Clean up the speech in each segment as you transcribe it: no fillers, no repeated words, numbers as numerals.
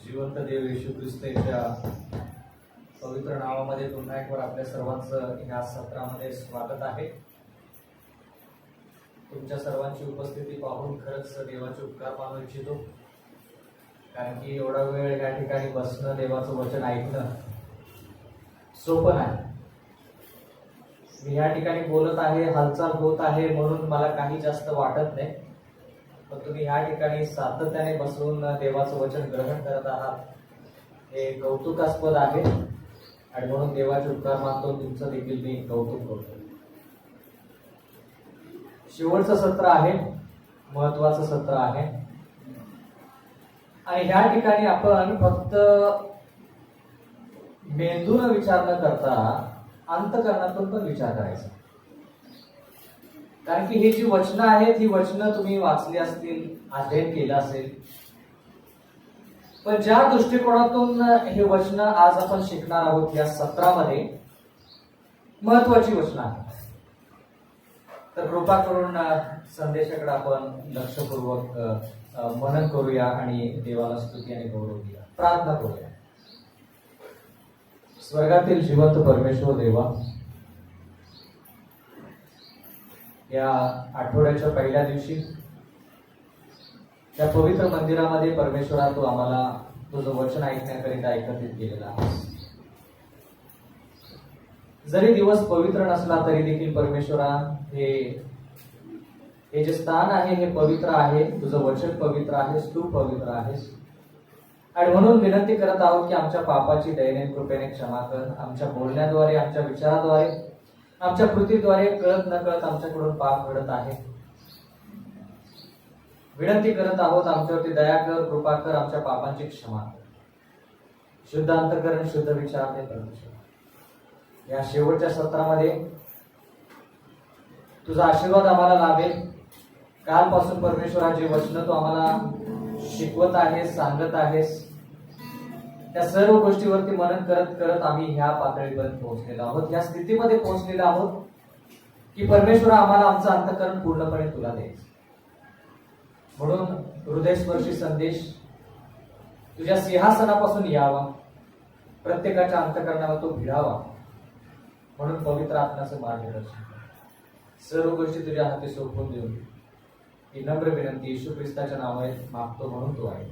जिवंत देव येशू ख्रिस्त यांच्या पवित्र नावामध्ये पुन्हा एकवार आपल्या सर्वांचं ह्या सत्रामध्ये स्वागत आहे. तुमच्या सर्वांची उपस्थिती पाहून खरंच देवाचे उपकार मानू इच्छितो, कारण की एवढा वेळ या ठिकाणी बसणं, देवाचं वचन ऐकणं सोपं नाही. मी या ठिकाणी बोलत आहे, हालचाल होत आहे म्हणून मला काही जास्त वाटत नाही, पण तुम्ही या ठिकाणी सातत्याने बसून देवाचं वचन ग्रहण करत आहात हे कौतुकास्पद आहे आणि म्हणून देवाचे उपकार मानतो. तुमचं देखील मी कौतुक करतो. शेवटचं सत्र आहे, महत्वाचं सत्र आहे आणि ह्या ठिकाणी आपण फक्त मेंदून विचार न करता अंतःकरणातून पण विचार करायचा. कारण की ही जी वचनं आहेत ही वचनं तुम्ही वाचली असतील, अध्ययन केलं असेल, पण ज्या दृष्टिकोनातून हे वचनं आज आपण शिकणार आहोत या सत्रामध्ये महत्वाची वचनं आहेत. तर कृपा करून संदेशाकडे आपण लक्षपूर्वक मनन करूया आणि देवाला स्तुती आणि गौरव देऊया. प्रार्थना करूया. स्वर्गातील जिवंत परमेश्वर देवा, या आठवड्याच्या पहिल्या दिवशी त्या पवित्र मंदिरामध्ये परमेश्वरा तू आम्हाला तुझं वचन ऐकण्याकरिता एकत्रित केलेला आहेस. जरी दिवस पवित्र नसला तरी देखील परमेश्वरा हे जे स्थान आहे हे पवित्र आहे, तुझं वचन पवित्र आहेस, तू पवित्र आहेस आणि म्हणून विनंती करत आहोत की आमच्या पापाची दयनीय कृपेने क्षमा कर. आमच्या बोलण्याद्वारे, आमच्या विचाराद्वारे, आमच्या कृतीद्वारे कळत न कळत आमच्याकडून पाप घडत आहे. विनंती करत आहोत आमच्यावरती दया कर, कृपा कर, आमच्या पापांची क्षमा कर. शुद्ध अंतःकरण, शुद्ध विचार दे परमेश्वर. या शेवटच्या सत्रामध्ये तुझा आशीर्वाद आम्हाला लाभेल. कालपासून परमेश्वरा जे वचन तू आम्हाला शिकवत आहेस, सांगत आहेस, त्या सर्व गोष्टीवरती मनन करत करत आम्ही ह्या पातळीपर्यंत पोहोचलेलो आहोत, ह्या स्थितीमध्ये पोहोचलेलो आहोत की परमेश्वरा आम्हाला आमचं अंतःकरण पूर्णपणे तुला द्यायचं. म्हणून हृदयस्पर्शी संदेश तुझ्या सिंहासनापासून यावा, प्रत्येकाच्या अंतःकरणावर तो भिडावा. म्हणून पवित्र आत्म्याचं मार्गदर्शन सर्व गोष्टी तुझ्या हाती सोपवून देऊन ही नम्र विनंती येशू ख्रिस्ताच्या नावाने मागतो, म्हणून तो आहे.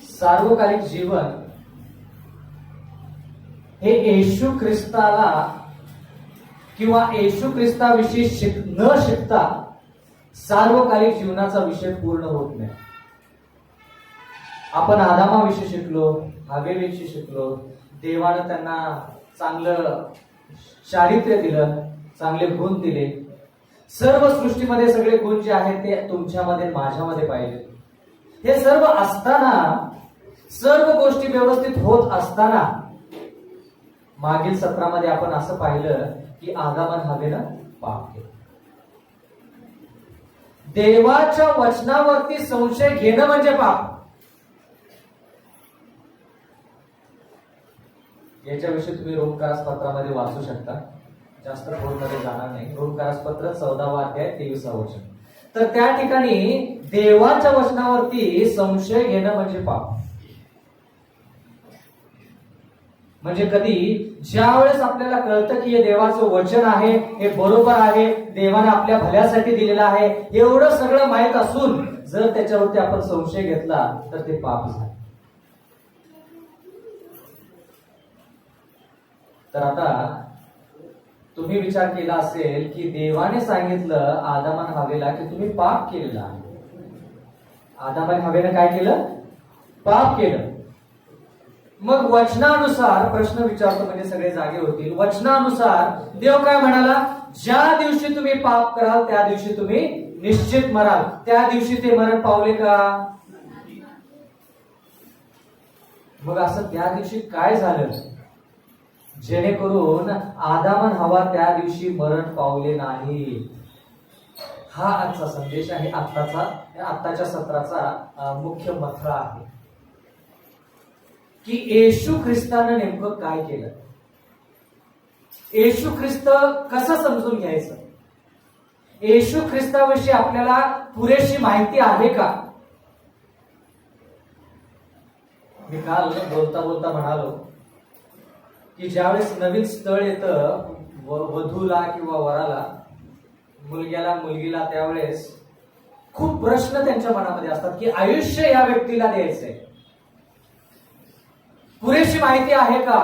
सार्वकालिक जीवन हे येशू ख्रिस्ताला किंवा येशू ख्रिस्ताविषयी न शिकता सार्वकालिक जीवनाचा विषय पूर्ण होत नाही. आपण आदामाविषयी शिकलो, हवेविषयी शिकलो, देवानं त्यांना चांगलं चारित्र्य दिलं, चांगले गुण दिले. सर्व सृष्टीमध्ये सगळे गुण जे आहेत ते तुमच्यामध्ये, माझ्यामध्ये पाहिजे. हे सर्व असताना, सर्व गोष्टी व्यवस्थित होत असताना मागील सत्रामध्ये आपण असं पाहिलं की आदाम हवेनं पाप केलं. देवाच्या वचनावरती संशय घेणं म्हणजे पाप. याच्याविषयी तुम्ही रोमकारास पत्रामध्ये वाचू शकता, जास्त खोलमध्ये जाणार नाही. रोमकारास पत्र 14वा अध्याय 23वा वचन. तर त्या ठिकाणी देवाच्या वचनावरती संशय घेणं म्हणजे पाप. म्हणजे कधी ज्या वेळेस आपल्याला कळतं की हे देवाचं वचन आहे, हे बरोबर आहे, देवाने आपल्या भल्यासाठी दिलेलं आहे, एवढं सगळं माहीत असून जर त्याच्यावरती आपण संशय घेतला तर ते पाप झाले. तर आता तुम्ही विचार केला असेल की देवाने सांगितलं आदाम आणि हवेला की तुम्ही पाप केलेला आहे. आदाम आणि हवेनं काय केलं? पाप केलं. मग वचनानुसार प्रश्न विचारतो म्हणजे सगळे जागे होतील. वचनानुसार देव काय म्हणाला? ज्या दिवशी तुम्ही पाप कराल त्या दिवशी तुम्ही निश्चित मराल. त्या दिवशी ते मरण पावले का? मग असं त्या दिवशी काय झालं जेणेकरून आदाम आणि हवा त्या दिवशी मरण पावले नाही? हा आजचा संदेश आहे, आत्ताच्या सत्राचा मुख्य मथळा आहे की येशू ख्रिस्तानं नेमकं काय केलं. येशू ख्रिस्त कसं समजून घ्यायचं, येशू ख्रिस्ताविषयी आपल्याला पुरेशी माहिती आहे का? मी काल बोलता बोलता म्हणालो की ज्यावेळेस नवीन स्थळ येतं वधूला किंवा वराला, मुलग्याला मुलगीला, त्यावेळेस खूप प्रश्न त्यांच्या मनामध्ये असतात की आयुष्य या व्यक्तीला द्यायचंय, पुरेशी माहिती आहे का?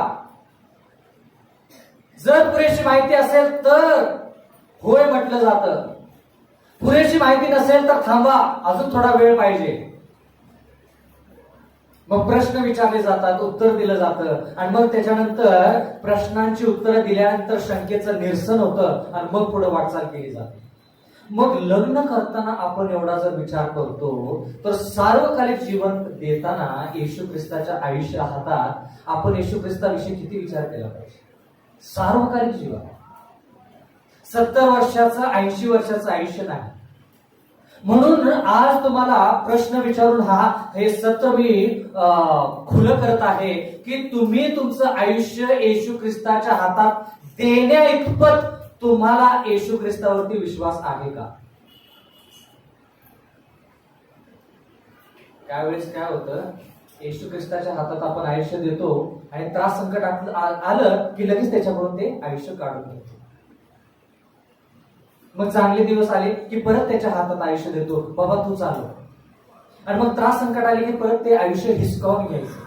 जर पुरेशी माहिती असेल तर होय म्हटलं जातं, पुरेशी माहिती नसेल तर थांबा, अजून थोडा वेळ पाहिजे. मग प्रश्न विचारले जातात, उत्तर दिलं जातं, आणि मग त्याच्यानंतर प्रश्नांची उत्तरं दिल्यानंतर शंकेचं निरसन होतं आणि मग पुढे वाटचाल केली जाते. मग लग्न करताना आपण एवढा जर विचार करतो तर सार्वकालिक जीवन देताना येशू ख्रिस्ताच्या आयुष्य हातात आपण येशू ख्रिस्ताविषयी किती विचार केला पाहिजे? सार्वकालिक जीवन, 70 वर्षाचं 80 वर्षाचं आयुष्य नाही. म्हणून आज तुम्हाला प्रश्न विचारून हे सत्र मी खुलं करत आहे की तुम्ही तुमचं आयुष्य येशू ख्रिस्ताच्या हातात देण्या इतपत तुम्हाला येशू ख्रिस्तावरती विश्वास आहे का? त्यावेळेस काय होतं, येशू ख्रिस्ताच्या हातात आपण आयुष्य देतो आणि त्रास संकट आलं की लगेच त्याच्याकडून ते आयुष्य काढून घेतो. मग चांगले दिवस आले की परत त्याच्या हातात आयुष्य देतो, बाबा तू चालव. आणि मग त्रास संकट आले की परत ते आयुष्य हिसकावून घ्यायचं.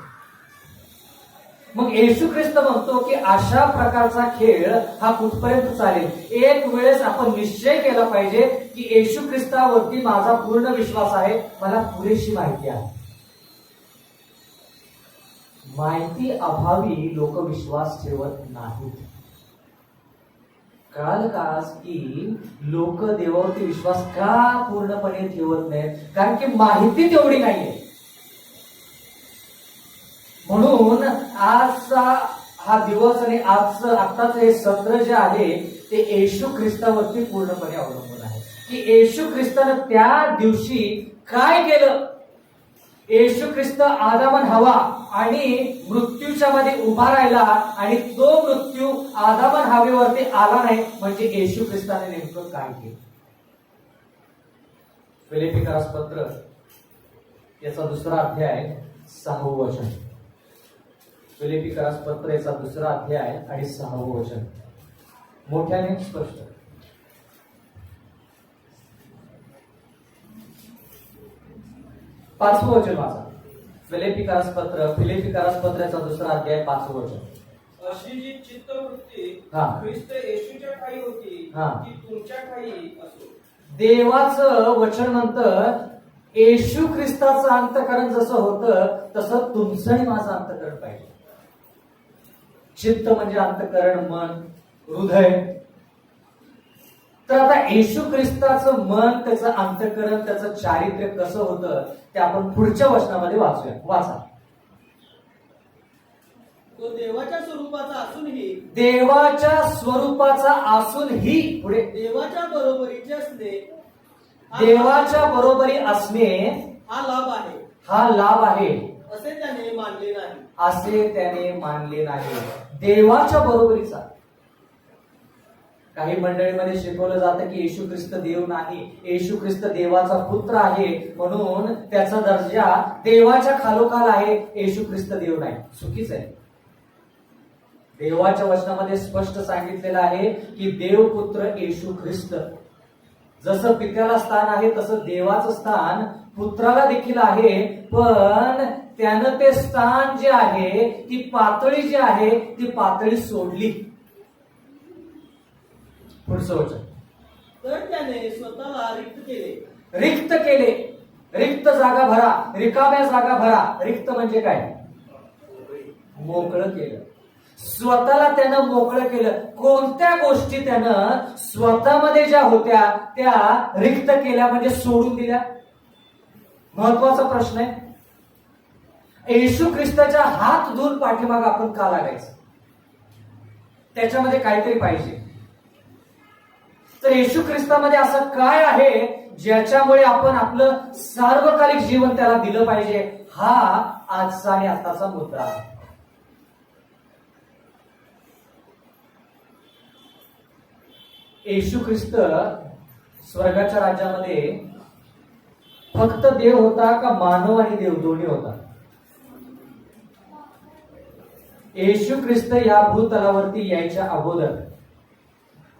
मग येशू ख्रिस्त म्हणतो की अशा प्रकारचा खेळ हा कुठपर्यंत चालेल? एक वेळेस आपण निश्चय केला पाहिजे की येशू ख्रिस्तावरती माझा पूर्ण विश्वास आहे, मला पुरेशी माहिती आहे. माहिती अभावी लोक विश्वास ठेवत नाहीत. कळालं का की लोक देवावरती विश्वास का पूर्णपणे ठेवत नाहीत? कारण की माहिती तेवढी नाहीये. म्हणून आजचा हा दिवस आणि आताच हे सत्र जे आहे ते येशू ख्रिस्तावरती पूर्णपणे अवलंबून आहे की येशू ख्रिस्तानं त्या दिवशी काय केलं. येशू ख्रिस्त आदम आणि हवा आणि मृत्यूच्या मध्ये उभा राहिला आणि तो मृत्यू आदम आणि हवेवरती आला नाही, म्हणजे येशू ख्रिस्ताने नेमकं काय केलं? फिलिप्पिकरास पत्र याचा 2रा अध्याय 6वं वचन. फिलिप्पिकरास पत्र याचा 2रा अध्याय आणि 6वं वचन मोठ्याने स्पष्ट. 5वं वचन वाचा. फिलिप्पिकरास पत्राचा 2रा अध्याय 5वं वचन. अशी जी चित्तवृत्ती हा. ख्रिस्त येशूच्या ठायी होती हा. ती तुमच्या ठायी असो. देवाचं वचन म्हणतं येशू ख्रिस्ताचं अंतःकरण जसं होतं तसं तुमचं आणि माझं अंतःकरण पाहिजे. चित्त म्हणजे अंतःकरण, मन, हृदय. तर आता येशू ख्रिस्ताचं मन, त्याचं अंतःकरण, त्याचं चारित्र्य कसं होतं ते आपण पुढच्या वचनामध्ये वाचूया. वाचा. तो देवाच्या स्वरूपाचा असूनही पुढे देवाच्या बरोबरीचे असणे देवाच्या बरोबरी असणे हा लाभ आहे असे त्याने मानले नाही. देवाच्या बरोबरीचा. काही मंडळीमध्ये शिकवलं जातं की येशू ख्रिस्त देव नाही, येशू ख्रिस्त देवाचा पुत्र आहे, म्हणून त्याचा दर्जा देवाच्या खालोखाल आहे, येशू ख्रिस्त देव नाही. चुकीच आहे. देवाच्या वचनामध्ये स्पष्ट सांगितलेलं आहे की देवपुत्र येशू ख्रिस्त. जसं पित्याला स्थान आहे तसं देवाचं स्थान पुत्राला देखील आहे, पण त्यानं ते स्थान जे आहे, ती पातळी जी आहे ती पातळी सोडली. पुढचं वचन. तर त्याने स्वतःला रिक्त केले. रिक्त जागा भरा, रिकाम्या जागा भरा. रिक्त म्हणजे काय? मोकळं केलं. स्वतःला त्यानं मोकळं केलं. कोणत्या गोष्टी त्यानं स्वतःमध्ये ज्या होत्या त्या रिक्त केल्या, म्हणजे सोडून दिल्या? महत्वाचा प्रश्न आहे. येशू ख्रिस्ताच्या हात धुवून पाठीमाग आपण का लागायचं? त्याच्यामध्ये काहीतरी पाहिजे. तर येशू ख्रिस्तामध्ये असं काय आहे ज्याच्यामुळे आपण आपलं सार्वकालिक जीवन त्याला दिलं पाहिजे? हा आजचा आणि आताचा मुद्दा आहे. येशू ख्रिस्त स्वर्गाच्या राज्यामध्ये फक्त देव होता का मानव आणि देव दोन्ही होता? येशू ख्रिस्त या भूतलावरती यायच्या अगोदर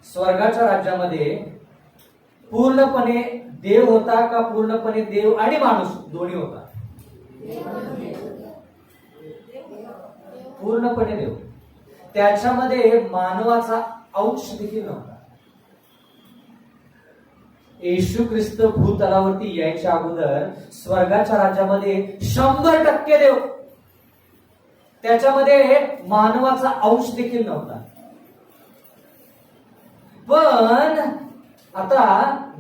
स्वर्गाच्या राज्यामध्ये पूर्णपणे देव होता का पूर्णपणे देव आणि माणूस दोन्ही होता? पूर्णपणे देव. त्याच्यामध्ये मानवाचा अंश देखील नव्हता. येशू ख्रिस्त भूतलावरती यायच्या अगोदर स्वर्गाच्या राज्यामध्ये 100% देव, त्याच्यामध्ये मानवाचा अंश देखील नव्हता. पण आता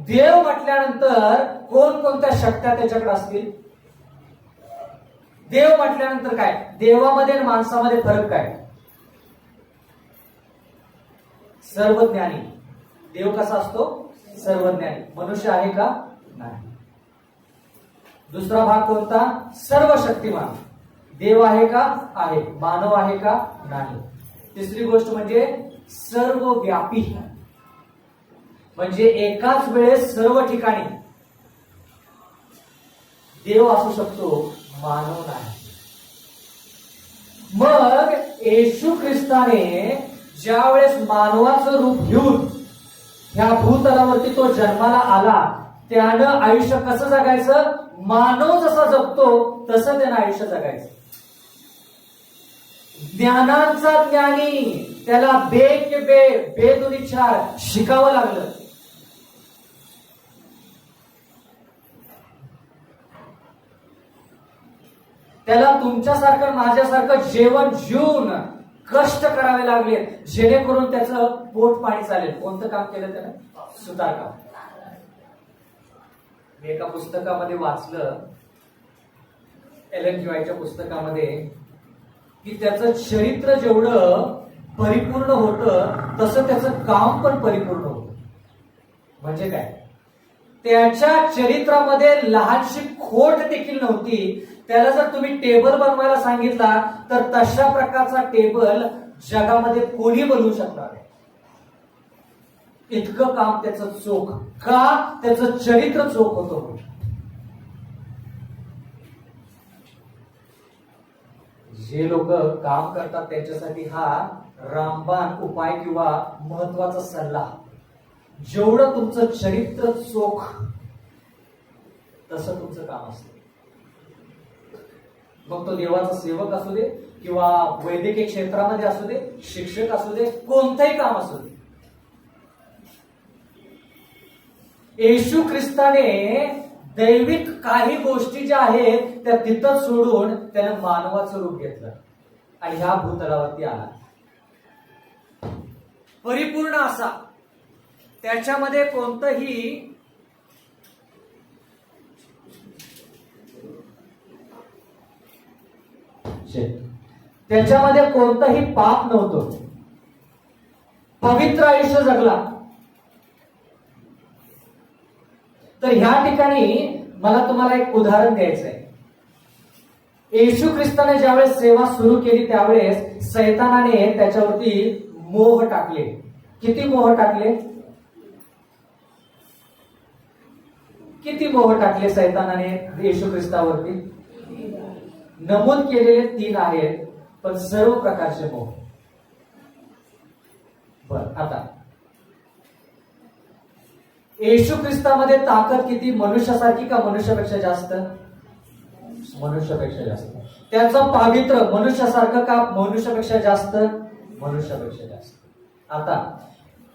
देव म्हटल्यानंतर कोणकोणत्या शक्त्या त्याच्याकडे असतील? देव म्हटल्यानंतर काय? देवामध्ये आणि माणसामध्ये फरक काय? सर्वज्ञानी. देव कसा असतो? सर्वज्ञानी. मनुष्य आहे का? नाही. दुसरा भाग कोणता? सर्वशक्तिमान. देव आहे का? आहे. मानव आहे का? नाही. तिसरी गोष्ट म्हणजे सर्वव्यापी, म्हणजे एकाच वेळेस सर्व ठिकाणी देव असू शकतो, मानव नाही. मग येशू ख्रिस्ताने ज्या वेळेस मानवाचं रूप घेऊन ह्या भूतलावरती तो जन्माला आला, त्यानं आयुष्य कसं जगायचं? मानव जसा जगतो तसं त्यानं आयुष्य जगायचं. ज्ञानांचा ज्ञानी, त्याला बेदुनी चार शिकावं लागलं. त्याला तुमच्यासारखं माझ्यासारखं जेवण जेवून कष्ट करावे लागले, जेणेकरून त्याचं पोट पाणी चालेल. कोणतं काम केलं त्यानं? सुतारकाम. मी एका पुस्तकामध्ये वाचलं, एलन जी व्हाईटच्या पुस्तकामध्ये, की त्याचं चरित्र जेवढं परिपूर्ण होतं तसं त्याचं काम पण परिपूर्ण होतं. म्हणजे काय? त्याच्या चरित्रामध्ये लहानशी खोट देखील नव्हती. त्याला जर तुम्ही टेबल बनवायला सांगितला तर तशा प्रकारचा टेबल जगामध्ये कोणी बनवू शकणार नाही. इतकं काम त्याचं चोख. का? त्याचं चरित्र चोख होतं. जे लोक काम करतात त्यांच्यासाठी हा रामबाण उपाय किंवा महत्वाचा सल्ला. जेवढं तुमचं चरित्र चोख तसं तुमचं काम असतं. मग तो देवाचा सेवक असू दे किंवा वैद्यकीय क्षेत्रामध्ये असू दे, शिक्षक असू दे, कोणतंही काम असू दे. येशू ख्रिस्ताने दैविक काही गोष्टी ज्या आहेत त्या तिथं सोडून त्याने मानवाचं रूप घेतलं आणि ह्या भूतलावरती आला. परिपूर्ण असा, त्याच्यामध्ये कोणतंही त्याच्यामध्ये कोणतंही पाप नव्हतं. पवित्र आयुष्य जगला. तर ह्या ठिकाणी मला तुम्हाला एक उदाहरण द्यायचं आहे. येशू ख्रिस्ताने ज्यावेळेस सेवा सुरू केली त्यावेळेस सैतानाने त्याच्यावरती मोह टाकले. किती मोह टाकले? किती मोह टाकले सैतानाने येशू ख्रिस्तावरती? नमूद केलेले 3 आहेत, पण सर्व प्रकारचे मोह. बर, आता येशू ख्रिस्तामध्ये ताकद किती? मनुष्यासारखी का मनुष्यापेक्षा जास्त? मनुष्यापेक्षा जास्त. त्याचं पावित्र्य मनुष्यासारखं का मनुष्यापेक्षा जास्त? मनुष्यापेक्षा जास्त. आता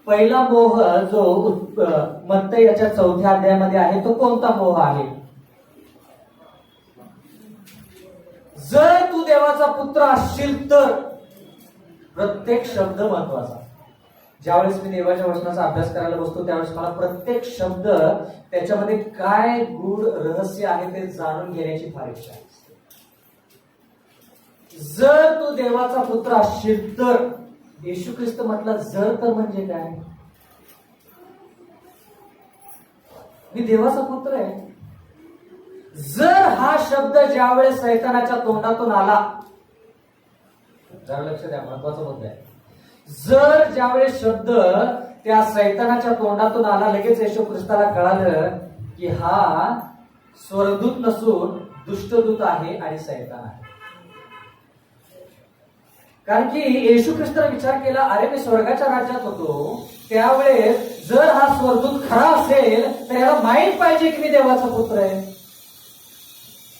पहिला मोह जो मत्तई याच्या 4थ्या अध्यायामध्ये आहे तो कोणता मोह आहे? जर तू देवाचा पुत्र असशील तर. प्रत्येक शब्द महत्वाचा. ज्यावेळेस मी देवाच्या वचनाचा अभ्यास करायला बसतो त्यावेळेस मला प्रत्येक शब्द त्याच्यामध्ये काय गूढ रहस्य आहे ते जाणून घेण्याची फार इच्छा आहे. जर तू देवाचा पुत्र असशील तर. येशू ख्रिस्त म्हटलं जर तर म्हणजे काय? मी देवाचा पुत्र आहे. जर हा शब्द ज्यावेळेस सैतानाच्या तोंडातून आला, जरा लक्ष द्या, महत्वाचा मुद्दा आहे. जर ज्यावेळेस शब्द त्या सैतानाच्या तोंडातून आला. लगेच येशू ख्रिस्ताला कळालं की हा स्वर्गदूत नसून दुष्टदूत आहे आणि सैतान आहे. कारण की येशू ख्रिस्ताने विचार केला, अरे मी स्वर्गाच्या राज्यात होतो त्यावेळेस जर हा स्वर्गदूत खरा असेल तर याला माहित पाहिजे की मी देवाचा पुत्र आहे.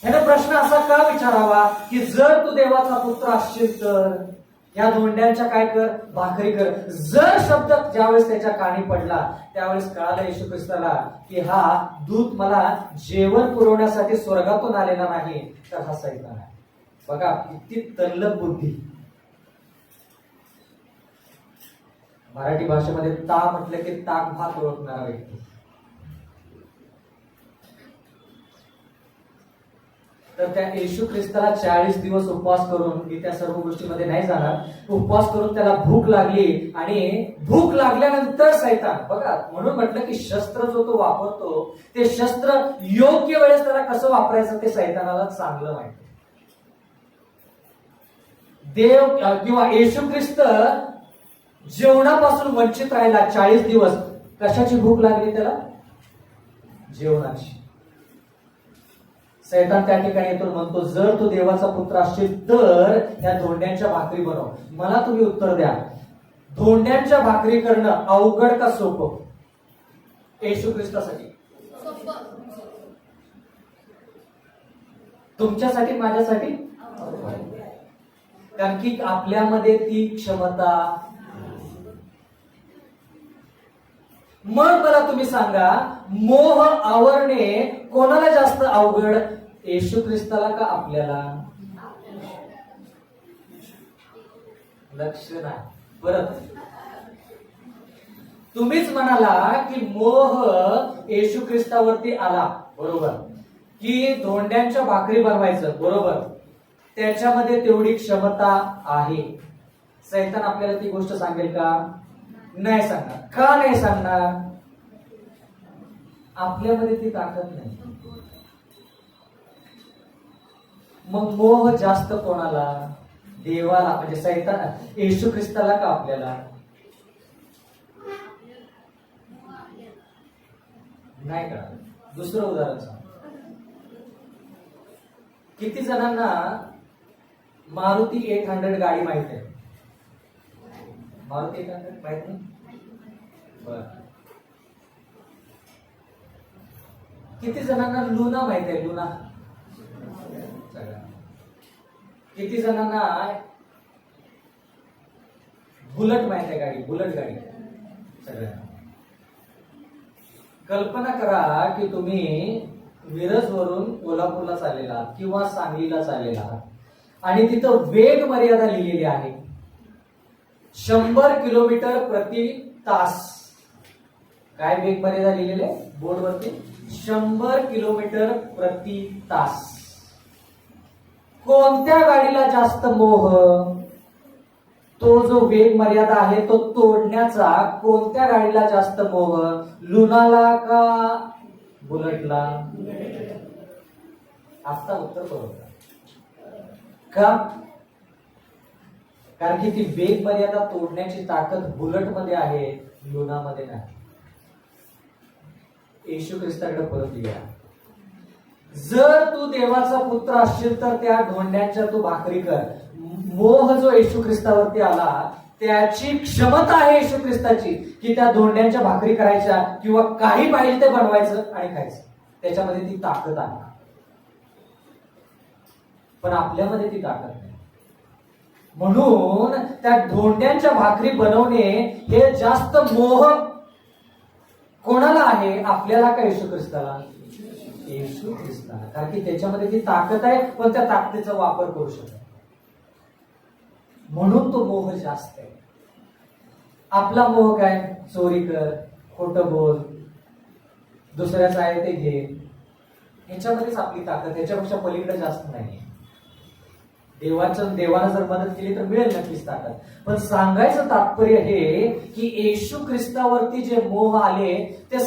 ह्याने प्रश्न असा का विचारावा की जर तू देवाचा पुत्र असशील तर या धोंड्यांच्या काय कर, भाकरी कर. जर शब्द ज्यावेळेस त्याच्या कानी पडला त्यावेळेस कळालं येशू ख्रिस्ताला की हा दूत मला जेवण पुरवण्यासाठी स्वर्गातून आलेला नाही, तर हा सैतान आहे. बघा किती तल्लख बुद्धी. मराठी भाषेमध्ये ता म्हटलं की ताक भात ओळखणारा व्यक्ती. तर त्या येशू ख्रिस्ताला 40 दिवस उपवास करून, मी त्या सर्व गोष्टीमध्ये नाही जाणार, उपवास करून त्याला भूक लागली आणि भूक लागल्यानंतर सैतान, बघा म्हणून म्हटलं की शस्त्र जो तो वापरतो ते शस्त्र योग्य वेळेस त्याला कसं वापरायचं ते सैतानाला चांगलं माहिती. देव किंवा येशू ख्रिस्त जेवणापासून वंचित राहिला 40 दिवस. कशाची भूक लागली त्याला? जेवणाची. सैतान त्या ठिकाणी येतो, म्हणतो जर तू देवाचा पुत्र असशील तर या धोंड्यांच्या भाकरी बनव. मला तुम्ही उत्तर द्या, धोंड्यांच्या भाकरी करणं अवघड का सोपं? येशू ख्रिस्तासाठी, तुमच्यासाठी, माझ्यासाठी? कारण की आपल्यामध्ये ती क्षमता. मग मला तुम्ही सांगा, मोह आवरणे कोणाला जास्त अवघड, येशू ख्रिस्ताला का आपल्याला? लक्ष नाही. परत तुम्हीच म्हणाला की मोह येशू ख्रिस्तावरती आला, बरोबर, की धोंड्यांच्या भाकरी बनवायचं, बरोबर, त्याच्यामध्ये तेवढी क्षमता आहे. सैतान आपल्याला ती गोष्ट सांगेल का? नाही सांगणार. का नाही सांगणार? आपल्यामध्ये ती ताकद नाही. मग मोह जास्त कोणाला? देवाला, म्हणजे सैतान, येशू ख्रिस्ताला का आपल्याला? नाही का? दुसरं उदाहरण सांग. किती जणांना मारुती 800 गाडी माहित आहे? मारुती 800 माहित नाही? बर. किती जणांना लुना माहित आहे? लुना. किती जणांना बुलेट माहित आहे? गाडी, बुलेट गाडी. सगळ्यांना. कल्पना करा की तुम्ही मिरज वरून कोल्हापूरला चाललेला किंवा सांगलीला चाललेला आणि तिथं वेग मर्यादा लिहिलेली आहे 100 किलोमीटर प्रति तास. काय वेग मर्यादा लिहिलेली आहे बोर्डवरती? 100 किलोमीटर प्रति तास. कोणत्या गाडीला जास्त मोह? तो जो वेग मर्यादा आहे तो तोडण्याचा कोणत्या गाडीला जास्त मोह? लुनाला का बुलेटला? आता उत्तर बरोबर. का? कारण की ती वेग मर्यादा तोडण्याची ताकद बुलेट मध्ये आहे, लुनामध्ये नाही. येशू ख्रिस्ताकडे परत येऊया. जर तू देवाचा पुत्र असशील तर त्या धोंड्यांच्या तू भाकरी कर. मोह जो येशू ख्रिस्तावरती आला त्याची क्षमता आहे येशू ख्रिस्ताची की त्या धोंड्यांच्या भाकरी करायच्या किंवा काही पाहिजे ते बनवायचं आणि खायचं. त्याच्यामध्ये ती ताकद आहे. पण आपल्यामध्ये ती ताकद नाही. म्हणून त्या धोंड्यांच्या भाकरी बनवणे हे जास्त मोह कोणाला आहे? आपल्याला का येशू ख्रिस्ताला? येशू ख्रिस्ताला. कारण की त्याच्यामध्ये ती ताकद आहे पण त्या ताकदीचा वापर करू शकत. म्हणून तो मोह जास्त आहे. आपला मोह काय? चोरी कर, खोटं बोल, दुसऱ्याचं आहे ते घे. ह्याच्यामध्येच आपली ताकद, ह्याच्यापेक्षा पलीकडे जास्त नाही. देवानं जर मदत केली तर मिळेल नक्कीच ताकद. पण सांगायचं तात्पर्य हे की येशू ख्रिस्तावरती जे मोह आले ते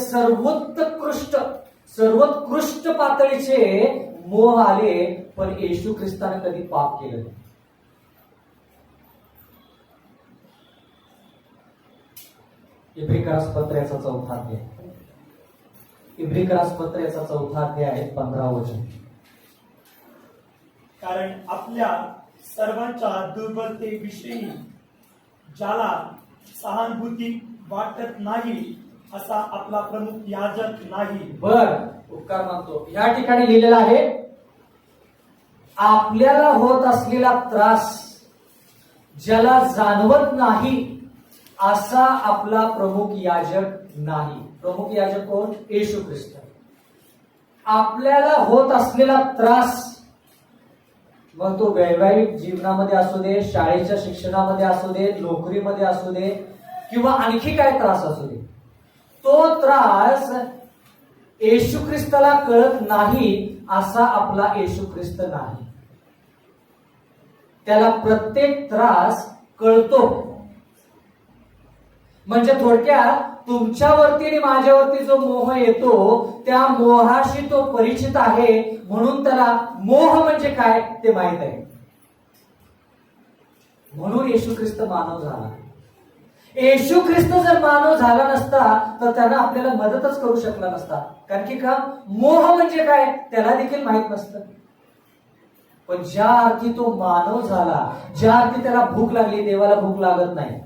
सर्वोत्कृष्ट पातळीचे मोह आले. पण येशू ख्रिस्ताने कधी पाप केलं नाही. इब्रिकरास पत्राचा 4था अध्याय. इब्रिकरास पत्राचा 4था अध्याय आहे 15 वचन. कारण आपल्या सर्वांच्या दुर्बलतेविषयी ज्याला सहानुभूती वाटत नाही असा आपला प्रमुख याजक नाही. बर, उपकार मानतो. या ठिकाणी लिहिलेलं आहे, आपल्याला होत असलेला त्रास ज्याला जाणवत नाही असा आपला प्रमुख याजक नाही. प्रमुख याजक कोण? येशू ख्रिस्त. आपल्याला होत असलेला त्रास, मग तो वैवाहिक जीवनामध्ये असू दे, शाळेच्या शिक्षणामध्ये असू दे, नोकरीमध्ये असू दे, किंवा आणखी काय त्रास असू दे, तो त्रास येशू ख्रिस्ताला कळत नाही असा आपला येशू ख्रिस्त नाही. त्याला प्रत्येक त्रास कळतो. म्हणजे थोडक्यात तुमच्यावरती आणि माझ्यावरती जो मोह येतो त्या मोहाशी तो परिचित आहे, म्हणून त्याला मोह म्हणजे काय ते माहित आहे. म्हणून येशू ख्रिस्त मानव झाला. येशू ख्रिस्त जर मानव झाला नसता तर त्यानं आपल्याला मदतच करू शकला नसता. कारण की का, मोह म्हणजे काय त्याला देखील माहित नसतं. पण ज्या अर्थी तो मानव झाला, ज्या अर्थी त्याला भूक लागली, देवाला भूक लागत नाही,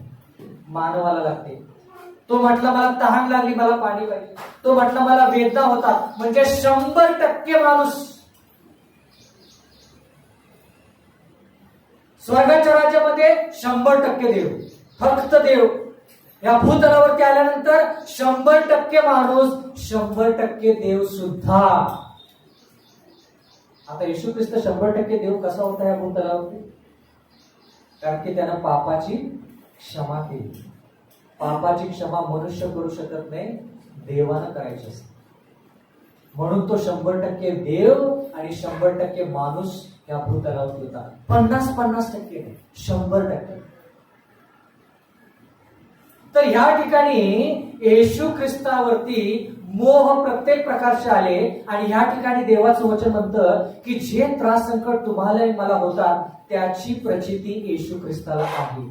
मानवाला लागते. तो म्हटला मला तहान लागली, मला पाणी पाहिजे. तो म्हटला मला वेदना होतात. म्हणजे 100% माणूस. स्वर्गाच्या राज्यामध्ये 100% देव, फक्त देव. या भूतलावरती आल्यानंतर 100% माणूस, 100% देव सुद्धा. आता येशू ख्रिस्त 100% देव कसा होता या भूतलावरती? कारण की त्यानं पापाची क्षमा केली. पापाची क्षमा मनुष्य करू शकत नाही, देवानं करायची असते. म्हणून तो 100% देव आणि 100% माणूस या भूतलावरती होता. 50% नाही, 100%. तर या ठिकाणी येशू ख्रिस्तावरती मोह प्रत्येक प्रकारचे आले. आणि या ठिकाणी देवाचं वचन म्हणतं की जे त्रास संकट तुम्हाला मला होतात त्याची प्रचिती येशू ख्रिस्ताला आहे.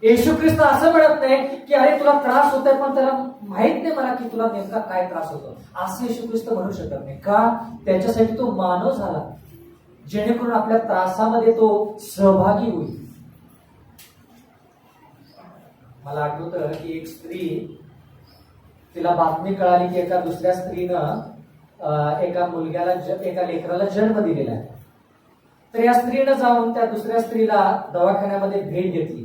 येशू ख्रिस्त असं म्हणत नाही की अरे तुला त्रास होतोय पण त्याला माहित नाही मला की तुला नेमका काय त्रास होतो, असं येशू ख्रिस्त म्हणू शकत नाही. का? त्याच्यासाठी तो मानव झाला, जेणेकरून आपल्या त्रासामध्ये तो सहभागी होईल. मला आठवतं की एक स्त्री, तिला बातमी कळाली की एका दुसऱ्या स्त्रीनं एका मुलग्याला, एका लेकराला जन्म दिलेला आहे. तर या स्त्रीनं जाऊन त्या दुसऱ्या स्त्रीला दवाखान्यामध्ये भेट घेतली.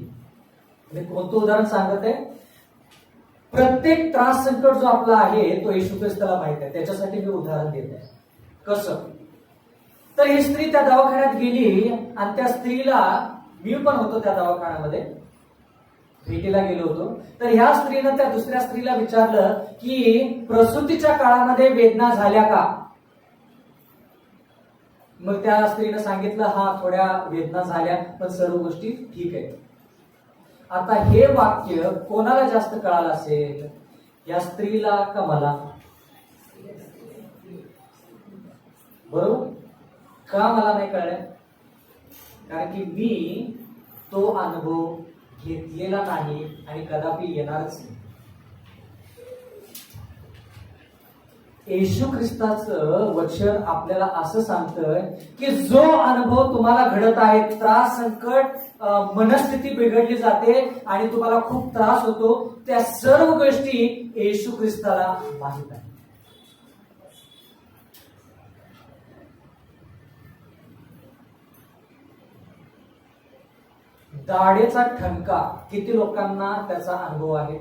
मी कोणतं उदाहरण सांगत आहे? प्रत्येक त्रास संकट जो आपला आहे तो येशू ख्रिस्ताला माहित आहे, त्याच्यासाठी मी उदाहरण देत आहे. कसं? तर ही स्त्री त्या दवाखान्यात गेली आणि त्या स्त्रीला, मी पण होतो त्या दवाखान्यामध्ये, भेटीला गेलो होतो. तर ह्या स्त्रीनं त्या दुसऱ्या स्त्रीला विचारलं की प्रसूतीच्या काळामध्ये वेदना झाल्या का? मग त्या स्त्रीनं सांगितलं हा थोड्या वेदना झाल्या पण सर्व गोष्टी ठीक आहेत. आता हे वाक्य कोणाला जास्त कळालं असेल, या स्त्रीला का मला? बरोबर. का मला नाही कळलं? कारण की मी तो अनुभव घेतलेला नाही आणि कदापि येणारच नाही. येशू ख्रिस्ताचं वचन आपल्याला असं सांगतंय की जो अनुभव तुम्हाला घडत आहे, त्रास संकट, मनस्थिती बिघडली जाते आणि तुम्हाला खूप त्रास होतो, त्या सर्व गोष्टी येशू ख्रिस्ताला माहित आहे. दाढेचा ठणका किती लोकांना त्याचा अनुभव आहे?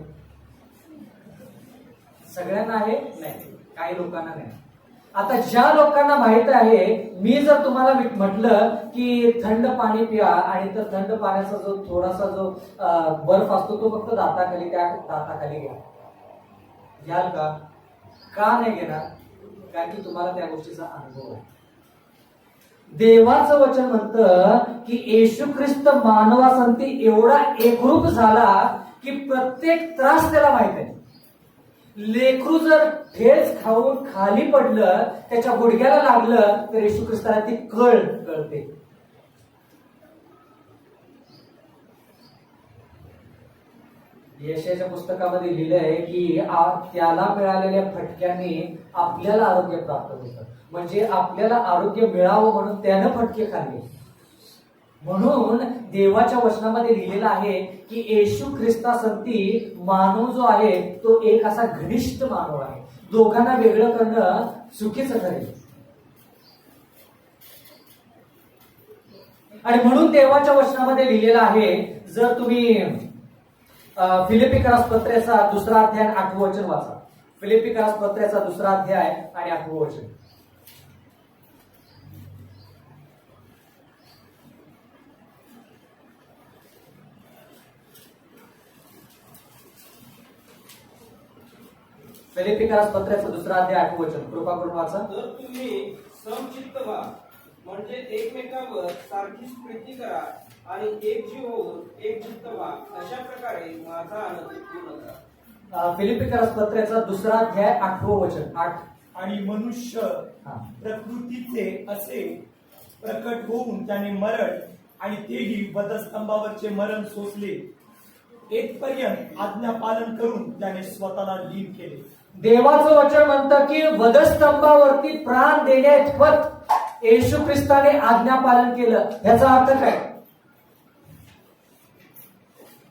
सगळ्यांना आहे? नाही, काही लोकांना नाही. आता ज्या लोकांना माहित आहे, मी जर तुम्हाला म्हटलं की थंड पाणी प्या आणि तर थंड पाण्याचा जो थोडासा जो बर्फ असतो तो फक्त दाताखाली, त्या दाताखाली घ्या, घ्याल का? का नाही घेणार? कारण की तुम्हाला त्या गोष्टीचा अनुभव आहे. देवाचं वचन म्हणतं की येशू ख्रिस्त मानवासंती एवढा एकरूप झाला की प्रत्येक त्रास त्याला माहित आहे. लेकरू जर ठेच खाऊन खाली पडलं, त्याच्या गुडघ्याला लागलं तर येशू ख्रिस्ताला ती कळते. यशाच्या पुस्तकामध्ये लिहिलंय की त्याला मिळालेल्या फटक्यांनी आपल्याला आरोग्य प्राप्त होतं. म्हणजे आपल्याला आरोग्य मिळावं म्हणून त्यानं फटके खाल्ले. म्हणून देवाच्या वचनामध्ये लिहिलेलं आहे की येशू ख्रिस्तासंती मानव जो आहे तो एक असा घनिष्ठ मानव आहे. दोघांना वेगळं करणं चुकीचं ठरेल. आणि म्हणून देवाच्या वचनामध्ये लिहिलेलं आहे, जर तुम्ही फिलिपिकरास पत्र्याचा 2 अध्याय 8 वचन वाचा. फिलिपिकरास पत्र्याचा 2 अध्याय आणि 8 वचन. फिलिपिकरास पत्र्याचा 2 अध्याय 8 वचन कृपा करून वाचा. तर तुम्ही समचित्त व्हा, म्हणजे एकमेकांवर सारखीच प्रीती करा आणि एक जीव होऊन एक चित्त व्हा. अशा प्रकारे माझा आनंद पूर्ण करा. फिलिपिकरास पत्र्याचा 2 अध्याय 8 वचन 8. आणि मनुष्य प्रकृतीचे असे प्रकट होऊन त्याने मरण आणि तेही वधस्तंभावरचे मरण सोसले. एकपर्यंत आज्ञा पालन करून त्याने स्वतःला लीन केले. देवाचं वचन म्हणतं की वधस्तंभावरती प्राण देण्याइतपत येशू ख्रिस्ताने आज्ञा पालन केलं. ह्याचा अर्थ काय?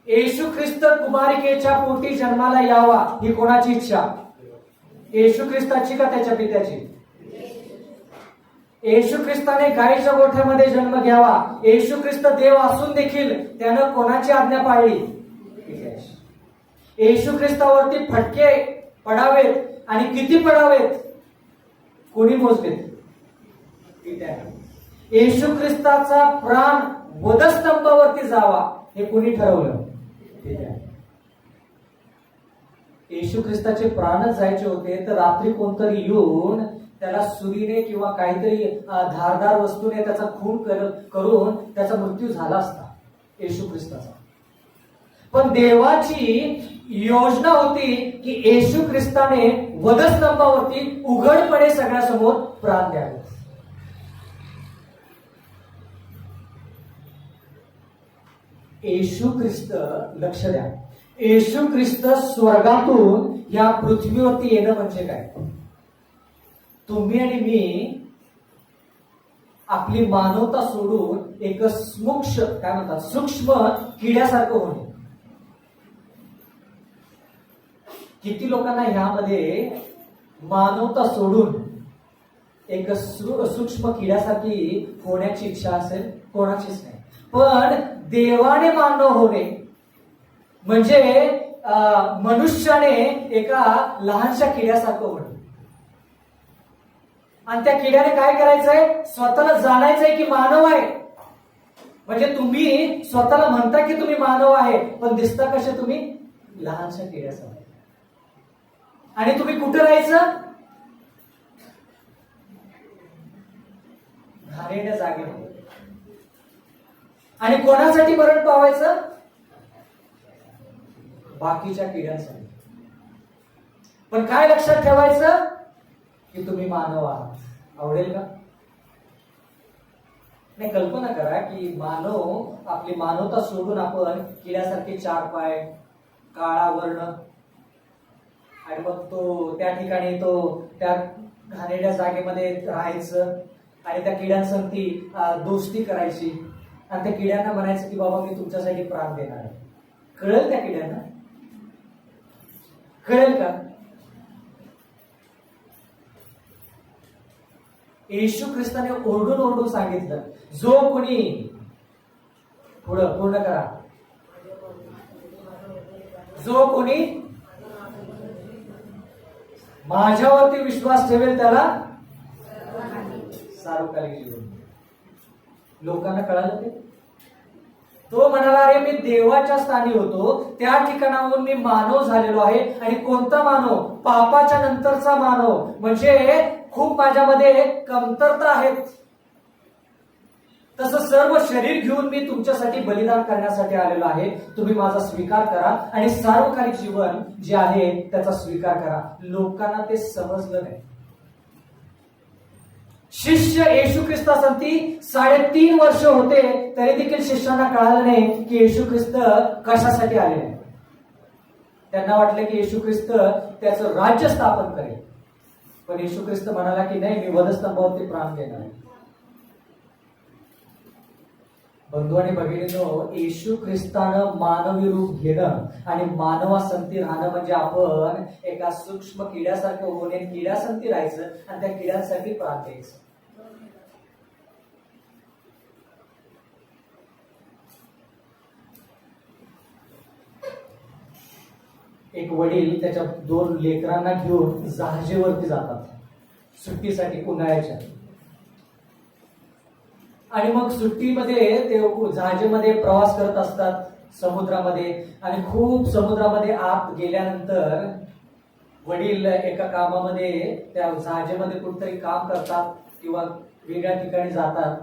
येशू ख्रिस्त कुमारिकेच्या पोटी जन्माला यावा ही कोणाची इच्छा? येशू ख्रिस्ताची का त्याच्या पित्याची? येशू ख्रिस्ताने गायीच्या गोठ्यामध्ये जन्म घ्यावा. येशू ख्रिस्त देव असून देखील त्यानं कोणाची आज्ञा पाळली? येशू ख्रिस्तावरती फटके पडावेत आणि किती पडावेत कोणी मोजलेत? येशू ख्रिस्ताचा प्राण वधस्तंभावरती जावा हे कोणी ठरवलं? येशू ख्रिस्ताचे प्राणच जायचे होते तर रात्री कोणतरी येऊन त्याला सुरीने किंवा काहीतरी धारदार वस्तूने त्याचा खून करून त्याचा मृत्यू झाला असता येशू ख्रिस्ताचा. पण देवाची योजना होती की येशू ख्रिस्ताने वधस्तंभावरती उघडपणे सगळ्यासमोर प्राण द्यावे. येशू ख्रिस्त, लक्ष द्या, येशू ख्रिस्त स्वर्गातून या पृथ्वीवरती येणं म्हणजे काय? तुम्ही आणि मी आपली मानवता सोडून एक सूक्ष्म किड्यासारखं होणे. किती लोकांना ह्यामध्ये मानवता सोडून एक सूक्ष्म किड्यासारखी होण्याची इच्छा असेल? कोणाचीच नाही. पण देवाने मानव होणे म्हणजे मनुष्याने एका लहानशा किड्यासारखं होणे. आणि त्या किड्याने काय करायचंय? स्वतःला जाणायचंय की मानव आहे. म्हणजे तुम्ही स्वतःला म्हणता की तुम्ही मानव आहे पण दिसता कसे? तुम्ही लहानशा किड्यासारखे. आणि तुम्ही कुठे राहायचं? घाणेरड्या जागेमध्ये. आणि कोणासाठी मरण पावायचं? बाकीच्या किड्यांसाठी. पण काय लक्षात ठेवायचं की तुम्ही मानव आहात. आवडेल का? नाही, कल्पना करा की मानव, आपली मानवता सोडून आपण किड्यासारखे 4 पाय, काळा वर्ण, आणि मग तो त्या ठिकाणी तो त्या घाणेरड्या जागेमध्ये राहायचं आणि त्या किड्यांसाठी दोस्ती करायची आणि त्या किड्यांना म्हणायचं की बाबा मी तुमच्यासाठी प्राण देणार आहे. कळेल त्या किड्यांना? कळेल का? येशू ख्रिस्ताने ओरडून ओरडून सांगितलं, जो कोणी, पुढं पूर्ण करा, जो कोणी माझ्यावरती विश्वास ठेवेल त्याला सार्वकालिक जीवन. लोकांना कळालं ते? तो म्हणाला, अरे मी देवाच्या स्थानी होतो, त्या ठिकाणाहून मी मानव झालेलो आहे. आणि कोणता मानव? पापाच्या नंतरचा मानव. म्हणजे खूप माझ्यामध्ये कमतरता आहेत. तसं सर्व शरीर घेऊन मी तुमच्यासाठी बलिदान करण्यासाठी आलेलो आहे. तुम्ही माझा स्वीकार करा आणि सार्वकालिक जीवन जे आहे त्याचा स्वीकार करा. लोकांना ते समजलं नाही. शिष्य येशू ख्रिस्तासाठी 3.5 वर्ष होते तरी देखील शिष्यांना कळालं नाही की येशू ख्रिस्त कशासाठी आले. त्यांना वाटलं की येशू ख्रिस्त त्याचं राज्य स्थापन करेल, पण येशू ख्रिस्त म्हणाला की नाही, मी वधस्तंभावरती प्राण देणार आहे. बंधू आणि भगिनींनो, येशू ख्रिस्तानं मानवी रूप घेणं आणि मानवासंगती राहणं म्हणजे आपण एका सूक्ष्म किड्यासारखं होऊन किड्यासंगती राहायचं आणि त्या किड्यांसाठी प्राण द्यायचं. एक वडील त्याच्या 2 लेकरांना घेऊन जहाजेवरती जातात सुट्टीसाठी उन्हाळ्याच्या. आणि मग सुट्टीमध्ये ते जहाजेमध्ये प्रवास करत असतात समुद्रामध्ये, आणि खूप समुद्रामध्ये आत गेल्यानंतर वडील एका कामामध्ये त्या जहाजेमध्ये कुठतरी काम करतात किंवा वेगळ्या ठिकाणी जातात.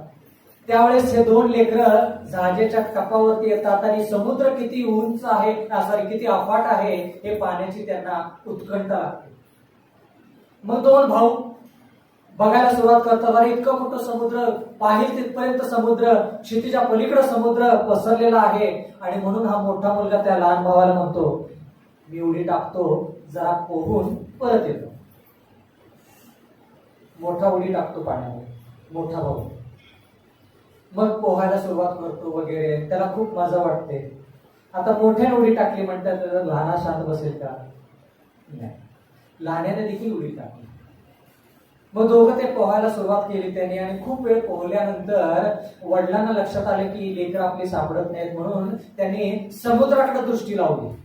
त्यावेळेस हे 2 लेकरं जहाजेच्या टपावरती येतात आणि समुद्र किती उंच आहे, किती अफाट आहे हे पाहण्याची त्यांना उत्कंठा लागते. मग 2 भाऊ बघायला सुरुवात करतात. अरे इतकं मोठं समुद्र, पाहिल तिथपर्यंत समुद्र, क्षितिजा पलीकडे समुद्र पसरलेला आहे. आणि म्हणून हा मोठा मुलगा त्या लहान भावाला म्हणतो, मी उडी टाकतो, जरा पोहून परत येतो. मोठा उडी टाकतो पाण्यामध्ये, मोठा भाऊ मग पोहायला सुरुवात करतो वगैरे, त्याला खूप मजा वाटते. आता मोठ्याने उडी टाकली म्हणतात, लहाना शांत बसेल का? नाही, लहान्याने देखील उडी टाकली. मग दोघं ते पोहायला सुरुवात केली त्यांनी, आणि खूप वेळ पोहल्यानंतर वडिलांना लक्षात आले की लेकर आपली सापडत नाहीत, म्हणून त्यांनी समुद्राकडे दृष्टी लावली.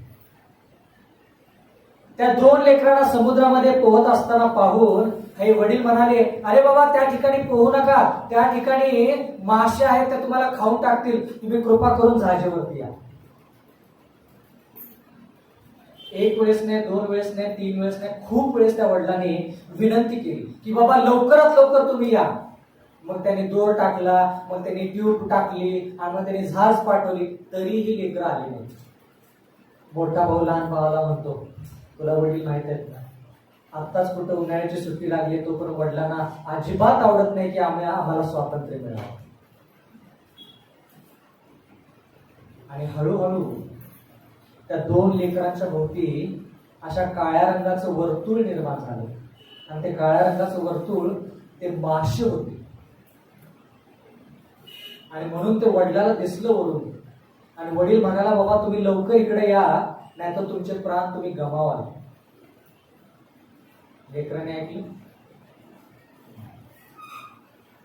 त्या 2 लेकरांना समुद्रामध्ये पोहत असताना पाहून हे वडील म्हणाले, अरे बाबा त्या ठिकाणी पोहू नका, त्या ठिकाणी मासे आहेत, त्या तुम्हाला खाऊन टाकतील, तुम्ही कृपा करून जहाजेवरती या. 1 वेळेस नाही, 2 वेळेस नाही, 3 वेळेस नाही, खूप वेळेस त्या वडिलांनी विनंती केली की बाबा लवकरात लवकर तुम्ही या. मग त्यांनी दोर टाकला, मग त्यांनी ट्यूब टाकली, आणि मग त्यांनी जहाज पाठवली, तरीही लेकरं आली नाही. मोठा भाऊ लहान भावाला म्हणतो, तुला वडील माहित आहेत ना, आत्ताच कुठं उन्हाळ्याची सुट्टी लागली, तोपर्यंत वडिलांना अजिबात आवडत नाही की आम्हाला स्वातंत्र्य मिळावं. आणि हळूहळू त्या 2 लेकरांच्या भोवती अशा काळ्या रंगाचं वर्तुळ निर्माण झालं, आणि ते काळ्या रंगाचं वर्तुळ ते मासे होते. आणि म्हणून ते वडिलाला दिसलं वरून, आणि वडील म्हणाला, बाबा तुम्ही लवकर इकडे या, नाहीतर तुमचे प्राण तुम्ही गमावाल. लेकराने ऐकलं.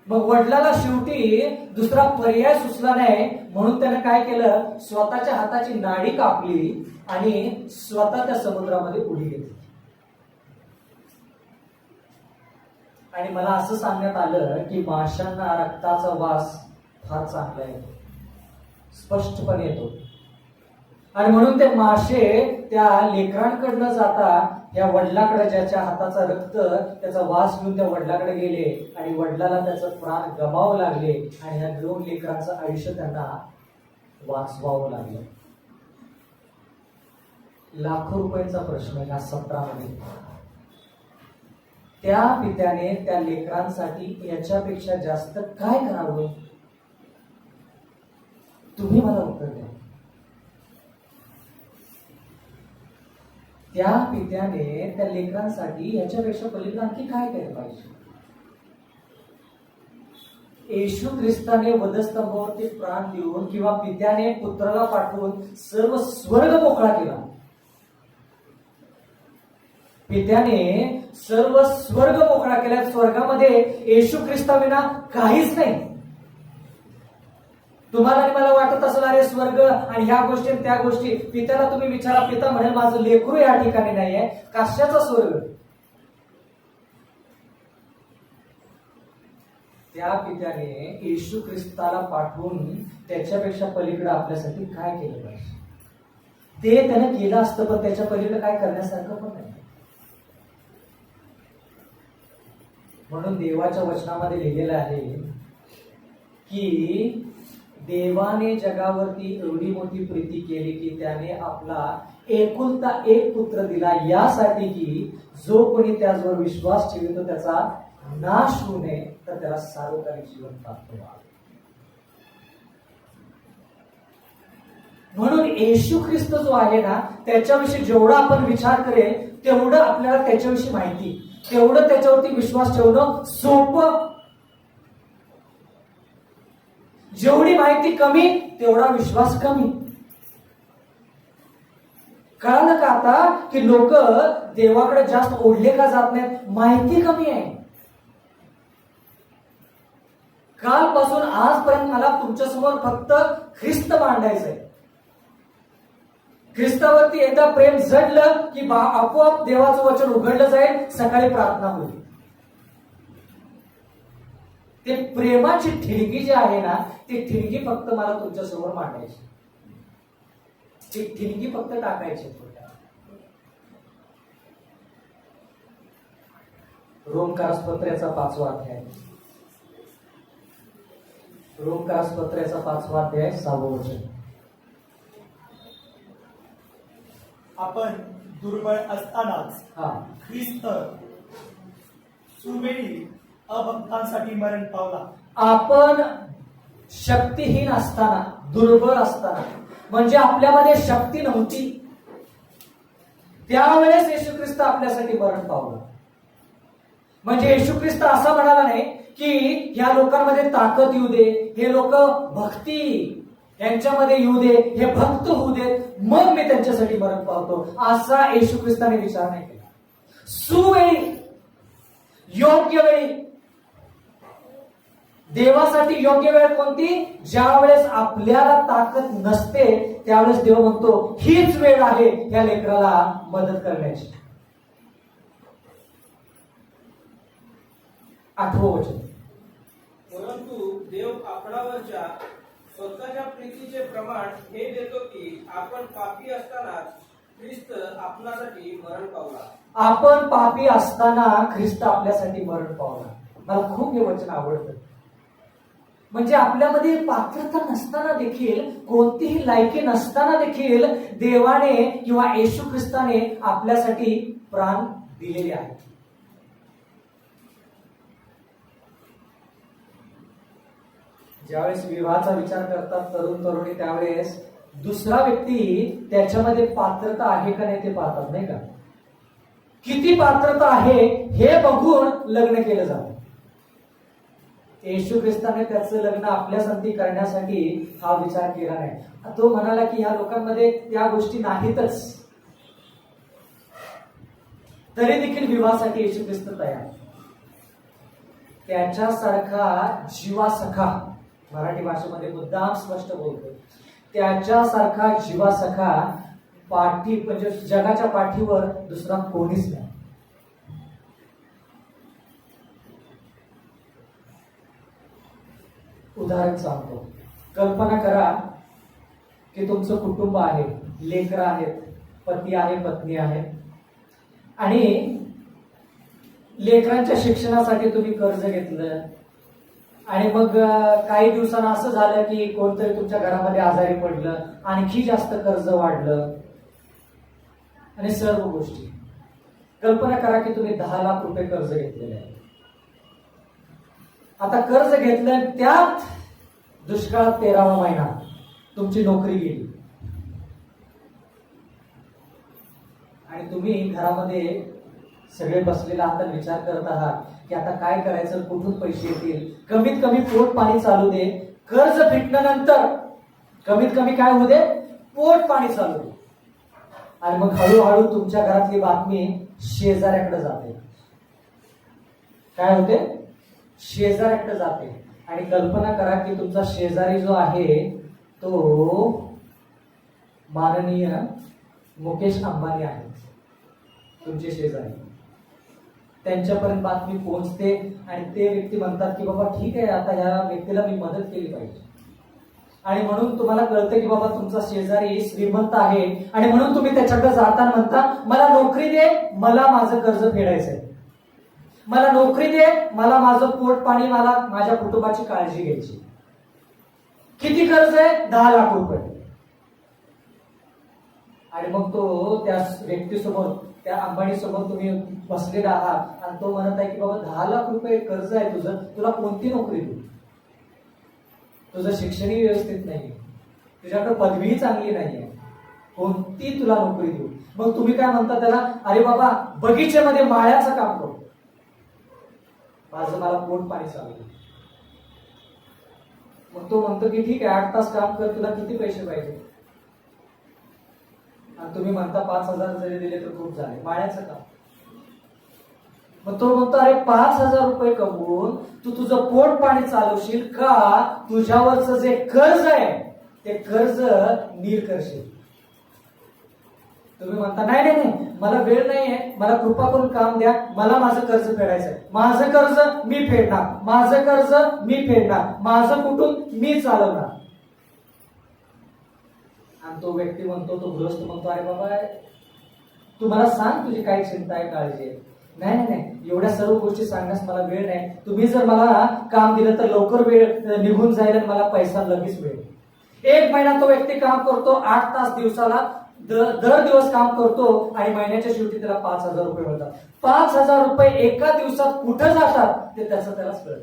मग वडिलाला शेवटी दुसरा पर्याय सुचला नाही, म्हणून त्याने काय केलं, स्वतःच्या हाताची नाडी कापली आणि स्वतः त्या समुद्रामध्ये उडी घेतली. आणि मला असं सांगण्यात आलं की माशांना रक्ताचा वास फार चांगला येतो, स्पष्टपणे येतो. आणि म्हणून ते मासे त्या लेकरांकडनं जाता या वडिलाकडे, ज्याच्या हाताचा रक्त त्याचा वास घेऊन त्या वडिलाकडे गेले, आणि वडिलाला त्याचं प्राण गमावं लागले, आणि ह्या 2 लेकरांचं आयुष्य त्यांना वाचवावं लागलं. लाखो रुपयांचा प्रश्न ह्या सत्रामध्ये. त्या पित्याने त्या लेकरांसाठी याच्यापेक्षा जास्त काय करावं? तुम्ही मला उत्तर द्या. त्या पित्याने त्या लेकरांसाठी याच्यापेक्षा पलीकडे आणखी काय केलं पाहिजे? येशू ख्रिस्ताने वधस्तंभावरती प्राण देऊन किंवा पित्याने पुत्राला पाठवून सर्व स्वर्ग मोकळा केला. पित्याने सर्व स्वर्ग मोकळा केला. स्वर्गामध्ये येशू ख्रिस्ताविना काहीच नाही. तुम्हाला आणि मला वाटत असेल अरे स्वर्ग आणि ह्या गोष्टी त्या गोष्टी, पित्याला तुम्ही विचारा, पिता म्हणेल माझं लेकरू या ठिकाणी नाहीये, कशाचा स्वर्ग? त्या पित्याने येशू ख्रिस्ताला पाठवून त्याच्यापेक्षा पलीकडे आपल्यासाठी काय केलं पाहिजे? ते त्यानं केलं असतं, पण त्याच्या पलीकडे काय करण्यासारखं पण नाही. म्हणून देवाच्या वचनामध्ये लिहिलेलं आहे की देवाने जगावरती एवढी मोठी प्रीती केली की त्याने आपला एकुलता एक पुत्र दिला, यासाठी की जो कोणी त्याच्यावर विश्वास ठेवतो त्याचा नाश होऊ नये, तर त्याला सार्वकालिक जीवन प्राप्त व्हावे. म्हणून येशू ख्रिस्त जो आहे ना, त्याच्याविषयी जेवढा आपण विचार करेल तेवढं आपल्याला त्याच्याविषयी माहिती, तेवढं त्याच्यावरती विश्वास ठेवणं सोपं. जेवढी माहिती कमी तेवढा विश्वास कमी. कळालं का आता की लोक देवाकडे जास्त ओढले का जात नाहीत? माहिती कमी आहे. कालपासून आजपर्यंत मला तुमच्या समोर फक्त ख्रिस्त मांडायचंय. ख्रिस्तावरती एकदा प्रेम जडलं की आपोआप देवाचं वचन उघडलं जाईल, सकाळी प्रार्थना होईल. ते प्रेमाची ठिणगी जी आहे ना, ती ठिणगी फक्त मला तुमच्या समोर मांडायची, ती ठिणगी फक्त टाकायची. रोमकारपत्राचा 5वा अध्याय, रोमकारपत्राचा 5वा अध्याय 6वं वचन. आपण दुर्बळ असतानाच हा, ख्रिस्त सुवेळी अभक्तांसाठी मरण पावला. आपण शक्तिहीन असताना, दुर्बळ असताना, म्हणजे आपल्यामध्ये शक्ती नव्हती, त्यावेळेस येशू ख्रिस्त आपल्यासाठी मरण पावला. म्हणजे येशू ख्रिस्त असा म्हणाला नाही की या लोकांमध्ये ताकद येऊ दे, हे लोक भक्ती यांच्यामध्ये येऊ दे, हे भक्त होऊ देत, मग मी त्यांच्यासाठी मरण पावतो, असा येशू ख्रिस्ताने विचार नाही केला. सुवेळी, योग्य वेळी, देवासाठी योग्य वेळ कोणती? ज्या वेळेस आपल्याला ताकद नसते त्यावेळेस देव म्हणतो हीच वेळ आहे या लेकराला मदत करण्याची. 8वं वचन. परंतु देव आपणावरच्या स्वतःच्या प्रीतीचे प्रमाण हे देतो की आपण पापी असताना ख्रिस्त आपणासाठी मरण पावला. आपण पापी असताना ख्रिस्त आपल्यासाठी मरण पावला. मला खूप हे वचन आवडतं. म्हणजे आपल्यामध्ये पात्रता नसताना देखील, कोणतीही लायकी नसताना देखील देवाने किंवा येशू ख्रिस्ताने आपल्यासाठी प्राण दिलेले आहे. ज्यावेळेस विवाहाचा विचार करतात तरुण तरुणी, त्यावेळेस दुसरा व्यक्ती त्याच्यामध्ये पात्रता आहे का नाही ते पाहतात, नाही का? किती पात्रता आहे हे बघून लग्न केलं जातं. येशू ख्रिस्ताने त्याचं लग्न आपल्या संगती करण्यासाठी हा विचार केला नाही. तो म्हणाला की ह्या लोकांमध्ये त्या गोष्टी नाहीतच, तरी देखील विवाहासाठी येशू ख्रिस्त तयार. त्याच्यासारखा जीवासखा, मराठी भाषेमध्ये मुद्दाम स्पष्ट बोलतो, त्याच्यासारखा जीवासखा पाठी, म्हणजे जगाच्या पाठीवर दुसरा कोणीच नाही. उदाहरण सांगतो. कल्पना करा की तुमचं कुटुंब आहे, लेकरं आहेत, पती आहे, पत्नी आहे, आणि लेकरांच्या शिक्षणासाठी तुम्ही कर्ज घेतलं, आणि मग काही दिवसांना असं झालं की कोणतरी तुमच्या घरामध्ये आजारी पडलं, आणखी जास्त कर्ज वाढलं, आणि सर्व गोष्टी. कल्पना करा की तुम्ही 10 लाख रुपये कर्ज घेतलेले आहे. आता कर्ज घेतलं, त्यात दुष्काळात 13वा महिना तुमची नोकरी गेली, आणि तुम्ही घरामध्ये सगळे बसलेले आहात, विचार करत आहात की आता काय करायचं, कुठून पैसे येतील, कमीत कमी पोट पाणी चालू दे, कर्ज फिटल्यानंतर कमीत कमी काय होऊ दे, पोट पाणी चालू दे. आणि मग हळूहळू तुमच्या घरातली बातमी शेजाऱ्याकडे जाते. काय होते? शेजाऱ्याकडे जाते. आणि कल्पना करा की तुमचा शेजारी जो आहे तो माननीय मुकेश अंबानी आहे, तुमचे शेजारी. त्यांच्यापर्यंत बातमी पोहोचते आणि ते व्यक्ती म्हणतात की बाबा ठीक आहे, आता ह्या व्यक्तीला मी मदत केली पाहिजे. आणि म्हणून तुम्हाला कळतं की बाबा तुमचा शेजारी श्रीमंत आहे, आणि म्हणून तुम्ही त्याच्याकडे जाताना म्हणता मला नोकरी दे, मला माझं कर्ज फेडायचंय, मला नोकरी दे, मला माझं पोट पाणी, मला माझ्या कुटुंबाची काळजी घ्यायची. किती कर्ज आहे? 10 लाख रुपये. आणि मग तो त्या व्यक्तीसमोर, त्या अंबानी समोर तुम्ही बसलेला आहात, आणि तो म्हणत आहे की बाबा 10 लाख रुपये कर्ज आहे तुझं, तुला कोणती नोकरी देऊ, तुझं शिक्षणही व्यवस्थित नाही, तुझ्याकडे पदवीही चांगली नाहीये, कोणती तुला नोकरी देऊ? मग तुम्ही काय म्हणता त्याला? अरे बाबा बगीचेमध्ये माळ्याचं काम करू, माझं मला पोट पाणी चालू. मग तो म्हणतो की ठीक आहे 8 तास काम कर, तुला किती पैसे पाहिजे? आणि तुम्ही म्हणता 5,000 जरी दिले तर खूप झाले, माळ्याचं काम. मग तो म्हणतो अरे 5,000 रुपये कमवून तू तुझं पोट पाणी चालवशील का? तुझ्यावरचं जे कर्ज आहे ते कर्ज नील करशील. तुम्ही म्हणता नाही नाही नाही, मला वेळ नाहीये, मला कृपा करून काम द्या, मला माझं कर्ज फेडायचंय. माझं कर्ज मी फेडणार, माझं कर्ज मी फेडणार, माझं कुटुंब मी चालवणार. आणि तो व्यक्ती म्हणतो, तो गृहस्थ म्हणतो अरे बाबा तू मला सांग तुझी काय चिंता आहे, काळजी आहे. नाही नाही नाही, एवढ्या सर्व गोष्टी सांगण्यास मला वेळ नाही. तुम्ही जर मला काम दिलं तर लवकर वेळ निघून जाईल आणि मला पैसा लगेच मिळेल. 1 महिना तो व्यक्ती काम करतो, 8 तास दिवसाला, दर दिवस काम करतो आणि महिन्याच्या शेवटी त्याला 5,000 रुपये मिळतात. 5,000 रुपये एका दिवसात कुठं जातात ते त्यालाच कळत.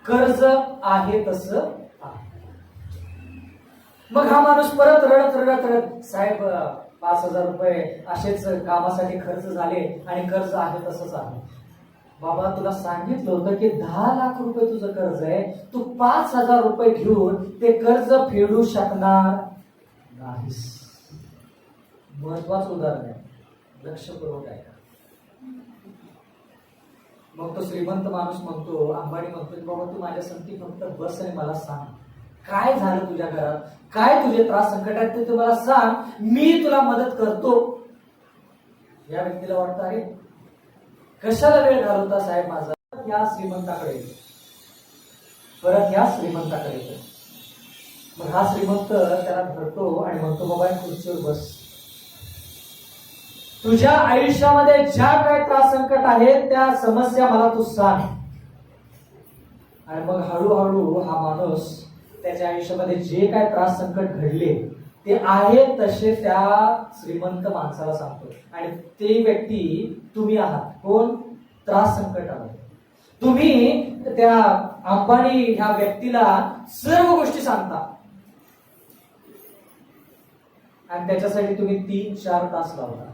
कर्ज आहे तसं आहे. मग हा माणूस परत रडत साहेब 5,000 रुपये असेच कामासाठी खर्च झाले आणि कर्ज आहे तसंच आहे. बाबा तुला सांगितलं होतं की 10 लाख रुपये तुझं कर्ज आहे, तू 5,000 रुपये घेऊन ते कर्ज फेडू शकणार नाहीस. महत्वाचं उदाहरण आहे, लक्षपूर्वक आहे. मग तो श्रीमंत माणूस म्हणतो, अंबानी म्हणतो बाबा तू माझ्या संगती फक्त बस आणि मला सांग काय झालं तुझ्या घरात, काय तुझे त्रास संकट आहेत ते तू मला सांग, मी तुला मदत करतो. या व्यक्तीला वाटतं अरे कशाला वेळ घालवता साहेब माझा. या श्रीमंताकडे परत या श्रीमंताकडे येतो. मग हा श्रीमंत त्याला धरतो आणि म्हणतो बाबा खुर्चीवर बस, तुझ्या आयुष्यामध्ये ज्या काय त्रास संकट आहेत त्या समस्या मला तू सांग. आणि मग हळूहळू हा माणूस त्याच्या आयुष्यामध्ये जे काय त्रास संकट घडले ते आहे तसे त्या श्रीमंत माणसाला सांगतो. आणि ते व्यक्ती तुम्ही आहात. कोण? त्रास संकटामध्ये. तुम्ही त्या अंबानी ह्या व्यक्तीला सर्व गोष्टी सांगता आणि त्याच्यासाठी तुम्ही 3-4 तास लावता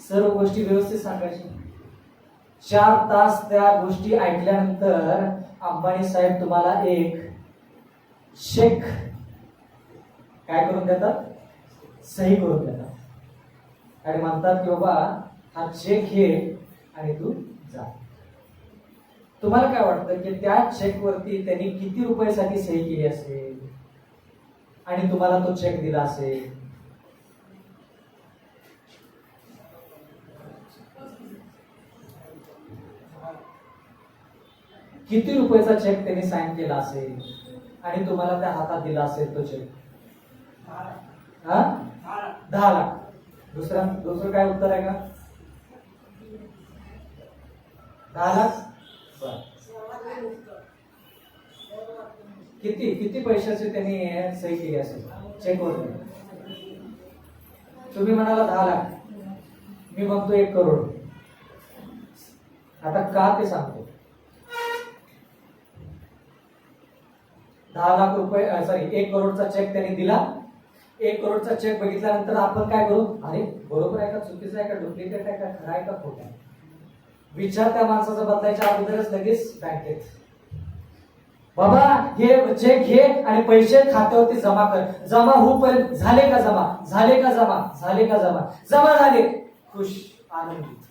सर्व गोष्टी व्यवस्थित सांगायची. 4 तास त्या गोष्टी ऐकल्यानंतर अंबानी साहेब तुम्हाला एक चेक काय करून देतात? सही करून देतात आणि म्हणतात की बाबा हा चेक घे आणि तू जा. तुम्हाला काय वाटतं की त्या चेकवरती त्यांनी किती रुपयासाठी सही केली असेल आणि तुम्हाला तो चेक दिला असेल? किती रुपयाचा चेक त्यांनी साइन केला असेल आणि तुम्हाला त्या हातात दिला असेल तो चेक? 10 लाख. दुसरं काय उत्तर आहे का? 10 लाख. किती पैशाची त्यांनी सही केली असेल चेकवर? तुम्ही म्हणाला 10 लाख, मी म्हणतो 1 करोड. आता का ते सांगतो. 10 लाख रुपये सॉरी 1 करोडचा चेक त्यांनी दिला. 1 करोडचा चेक बघितल्यानंतर आपण काय करू? अरे बरोबर आहे का, चुकीचं आहे का, डुप्लिकेट आहे का, खरं आहे का, खोटं आहे? विचार त्या माणसाचा बदलायच्या अगोदरच लगेच बँकेत बाबा हे चेक घे आणि पैसे खात्यावरती जमा कर. जमा होऊपर्यंत झाले का जमा, झाले का जमा, झाले का जमा, जमा झाले, खुश आनंदित.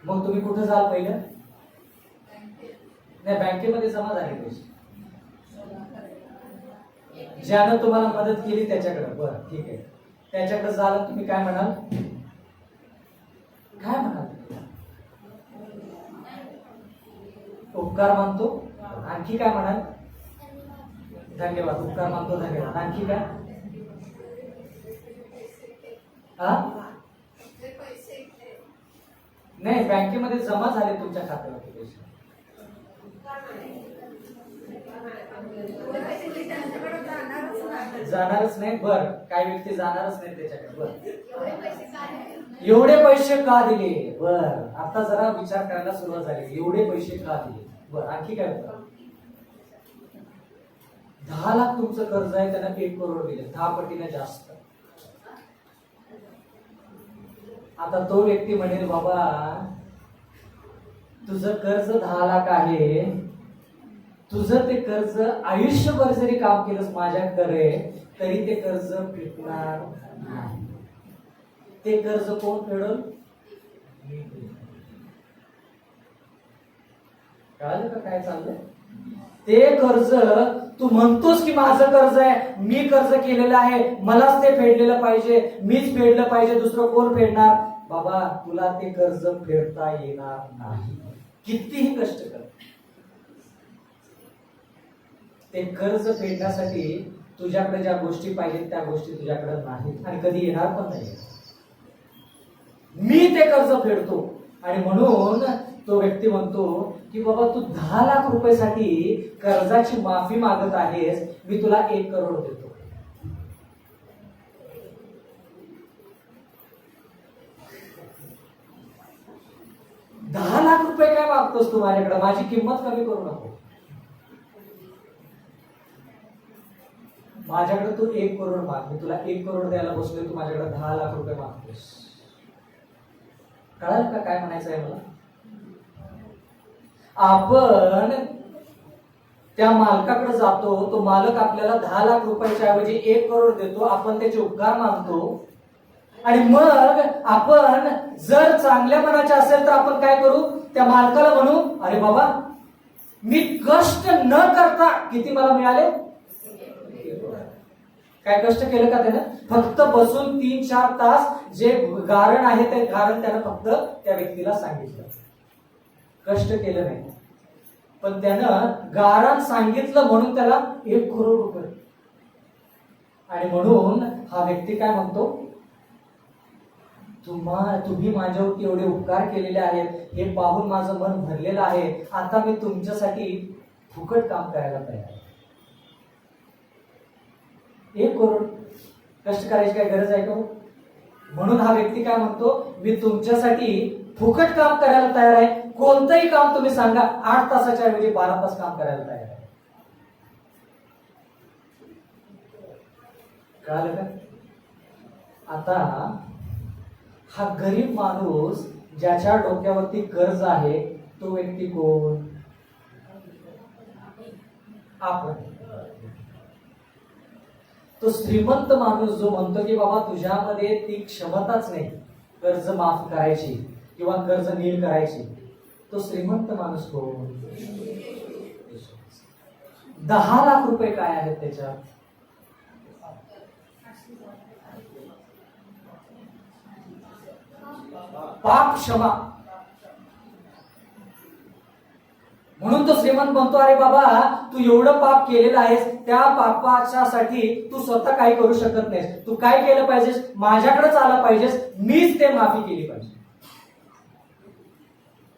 मग तुम्ही कुठे जाल पहिलं? नाही, बँकेमध्ये जमा झाले पैसे. ज्यानं तुम्हाला मदत केली त्याच्याकडे. बरं ठीक आहे, त्याच्याकडे झालं. तुम्ही काय म्हणाल? काय म्हणाल? उपकार मानतो. आणखी काय म्हणाल? धन्यवाद. उपकार मानतो, धन्यवाद. आणखी काय? नाही, बँकेमध्ये जमा झाले तुमच्या खात्यावरती पैसे. जाणारच नाही. बर, काही व्यक्ती जाणारच नाही त्याच्याकडे. बर, एवढे पैसे का दिले? बर, आता जरा विचार करायला सुरुवात झाली. एवढे पैसे का दिले? बर, आणखी काय होतं? 10 लाख तुमचं कर्ज आहे, त्यांना 1 करोड दिले, 10 पटीने जास्त. आता तो व्यक्ती म्हणेल, बाबा तुझं कर्ज 10 लाख आहे, तुझं ते कर्ज आयुष्यभर जरी काम केलंस माझ्याकडे तरी ते कर्ज फिटणार नाही. ते कर्ज कोण फेडल? कळालं का काय चाललंय? ते कर्ज तू म्हणतोस की माझं कर्ज आहे, मी कर्ज केलेलं आहे, मलाच ते फेडलेलं पाहिजे, मीच फेडलं पाहिजे, दुसरं कोण फेडणार? बाबा तुला ते कर्ज फेडता येणार नाही, कितीही कष्ट कर. ते कर्ज फेडण्यासाठी तुझ्याकडे ज्या गोष्टी पाहिजेत त्या गोष्टी तुझ्याकडे नाहीत आणि कधी येणार पण नाही. मी ते कर्ज फेडतो. आणि म्हणून तो व्यक्ती म्हणतो की बाबा तू 10 लाख रुपयासाठी कर्जाची माफी मागत आहेस, मी तुला 1 करोड देतो. ₹10 लाख काय मागतोस तू माझ्याकडे? माझी किंमत कमी करू नको. माझ्याकडे तू 1 करोड माग, मी तुला 1 करोड द्यायला बसलोय, तू माझ्याकडे 10 लाख मागतोस. कळाल का काय म्हणायचं आहे मला? आपण त्या मालकाकडे जातो, तो मालक आपल्याला 10 लाख ऐवजी 1 करोड देतो, आपण त्याचे उपकार मानतो. आणि मग आपण जर चांगल्या मनाचे असेल तर आपण काय करू? त्या मालकाला म्हणू, अरे बाबा मी कष्ट न करता किती मला मिळाले? काय कष्ट केलं का त्यानं? फक्त बसून 3-4 तास जे गारण आहे ते गारण त्यानं फक्त त्या व्यक्तीला सांगितलं, कष्ट केलं नाही. पण त्यानं गारण सांगितलं म्हणून त्याला 1 करोड रुपये. आणि म्हणून हा व्यक्ती काय म्हणतो, तुम्ही माझ्यावरती एवढे उपकार केलेले आहेत, हे पाहून माझं मन भरलेलं आहे, आता मी तुमच्यासाठी फुकट काम करायला तयार आहे. 1 करोड कष्ट करायची काय गरज आहे का? म्हणून हा व्यक्ती काय म्हणतो, मी तुमच्यासाठी फुकट काम करायला तयार आहे, कोणतंही काम तुम्ही सांगा, 8 तासाच्या ऐवजी 12 तास काम करायला तयार आहे. कळालं का? आता हा गरीब माणूस ज्याच्या डोक्यावरती कर्ज आहे तो व्यक्ती कोण? आपण. तो श्रीमंत माणूस जो म्हणतो की बाबा तुझ्यामध्ये ती क्षमताच नाही कर्ज माफ करायची किंवा कर्ज नील करायची, तो श्रीमंत माणूस कोण? 10 लाख काय आहेत त्याच्यात? पाप क्षमा. म्हणून तो श्रीमंत म्हणतो, अरे बाबा तू एवढं पाप केलेलं आहेस, त्या पापाच्यासाठी तू स्वतः काही करू शकत नाहीस, तू काय केलं पाहिजेस? माझ्याकडेच आला पाहिजेस, मीच ते माफी केली पाहिजे.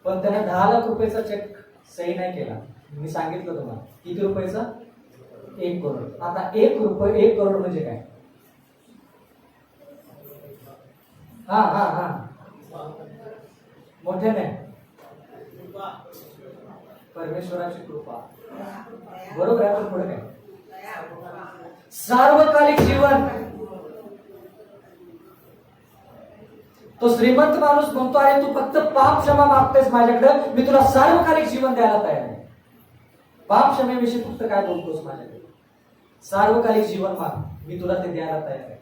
पण त्याने 10 लाख चेक सही नाही केला. मी सांगितलं तुम्हाला किती रुपयाचा? 1 करोड. आता 1 करोड म्हणजे काय? हा हा हा मोठे नाही, परमेश्वराची कृपा. बरोबर आहे. पण पुढे काय? सार्वकालिक जीवन. तो श्रीमंत माणूस म्हणतो, अरे तू फक्त पाप क्षमा मागतोयस माझ्याकडे, मी तुला सार्वकालिक जीवन द्यायला तयार आहे. पाप क्षमेविषयी फक्त काय बोलतोस माझ्याकडे? सार्वकालिक जीवन माग, मी तुला ते द्यायला तयार आहे.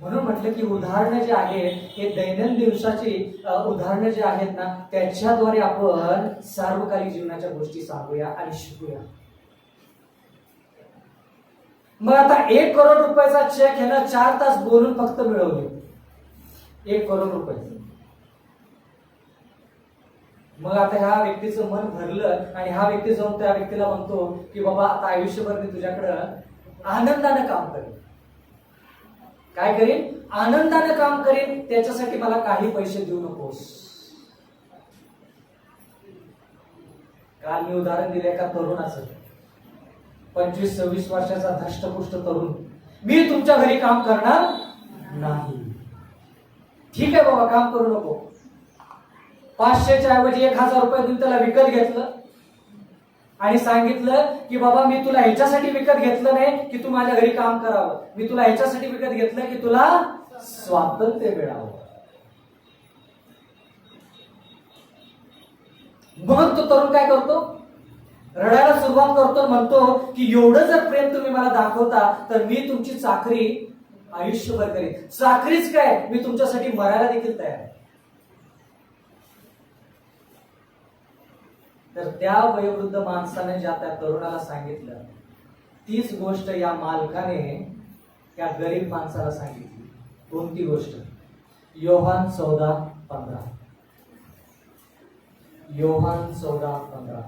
म्हणून म्हटलं की उदाहरणं जे आहेत हे दैनंदिन दिवसाची उदाहरणं जे आहेत ना, त्याच्याद्वारे आपण सार्वकालिक जीवनाच्या गोष्टी सांगूया आणि शिकूया. मग आता 1 करोड रुपयाचा चेक ह्यानं 4 तास बोलून फक्त मिळवले. 1 करोड रुपये. मग आता ह्या व्यक्तीचं मन भरलं आणि हा व्यक्ती जाऊन त्या व्यक्तीला म्हणतो की बाबा आता आयुष्यभर मी तुझ्याकडं आनंदानं काम करेन. काय करेन? आनंदानं काम करेन, त्याच्यासाठी मला काही पैसे देऊ नकोस. काल मी उदाहरण दिलं एका तरुणाचं, 25-26 वर्षाचा धष्टपुष्ट तरुण, मी तुमच्या घरी काम करणार नाही. ठीक आहे बाबा, काम करू नको. 500च्या ऐवजी 1000 रुपये देऊन त्याला विकत घेतलं आणि सांगितलं की बाबा मी तुला ह्याच्यासाठी विकत घेतलं नाही की तू माझ्या घरी काम करावं, मी तुला ह्याच्यासाठी विकत घेतलं की तुला स्वातंत्र्य मिळावं. मग तो तरुण काय करतो? रडायला सुरुवात करतो, म्हणतो की एवढं जर प्रेम तुम्ही मला दाखवता तर मी तुमची चाकरी आयुष्यभर करेन. चाकरीच काय, मी तुमच्यासाठी मरायला देखील तयार आहे. तर त्या वयोवृद्ध माणसाने ज्या त्या तरुणाला सांगितलं तीच गोष्ट या मालकाने त्या गरीब माणसाला सांगितली. कोणती गोष्ट? योहान 14:15. योहान 14:15.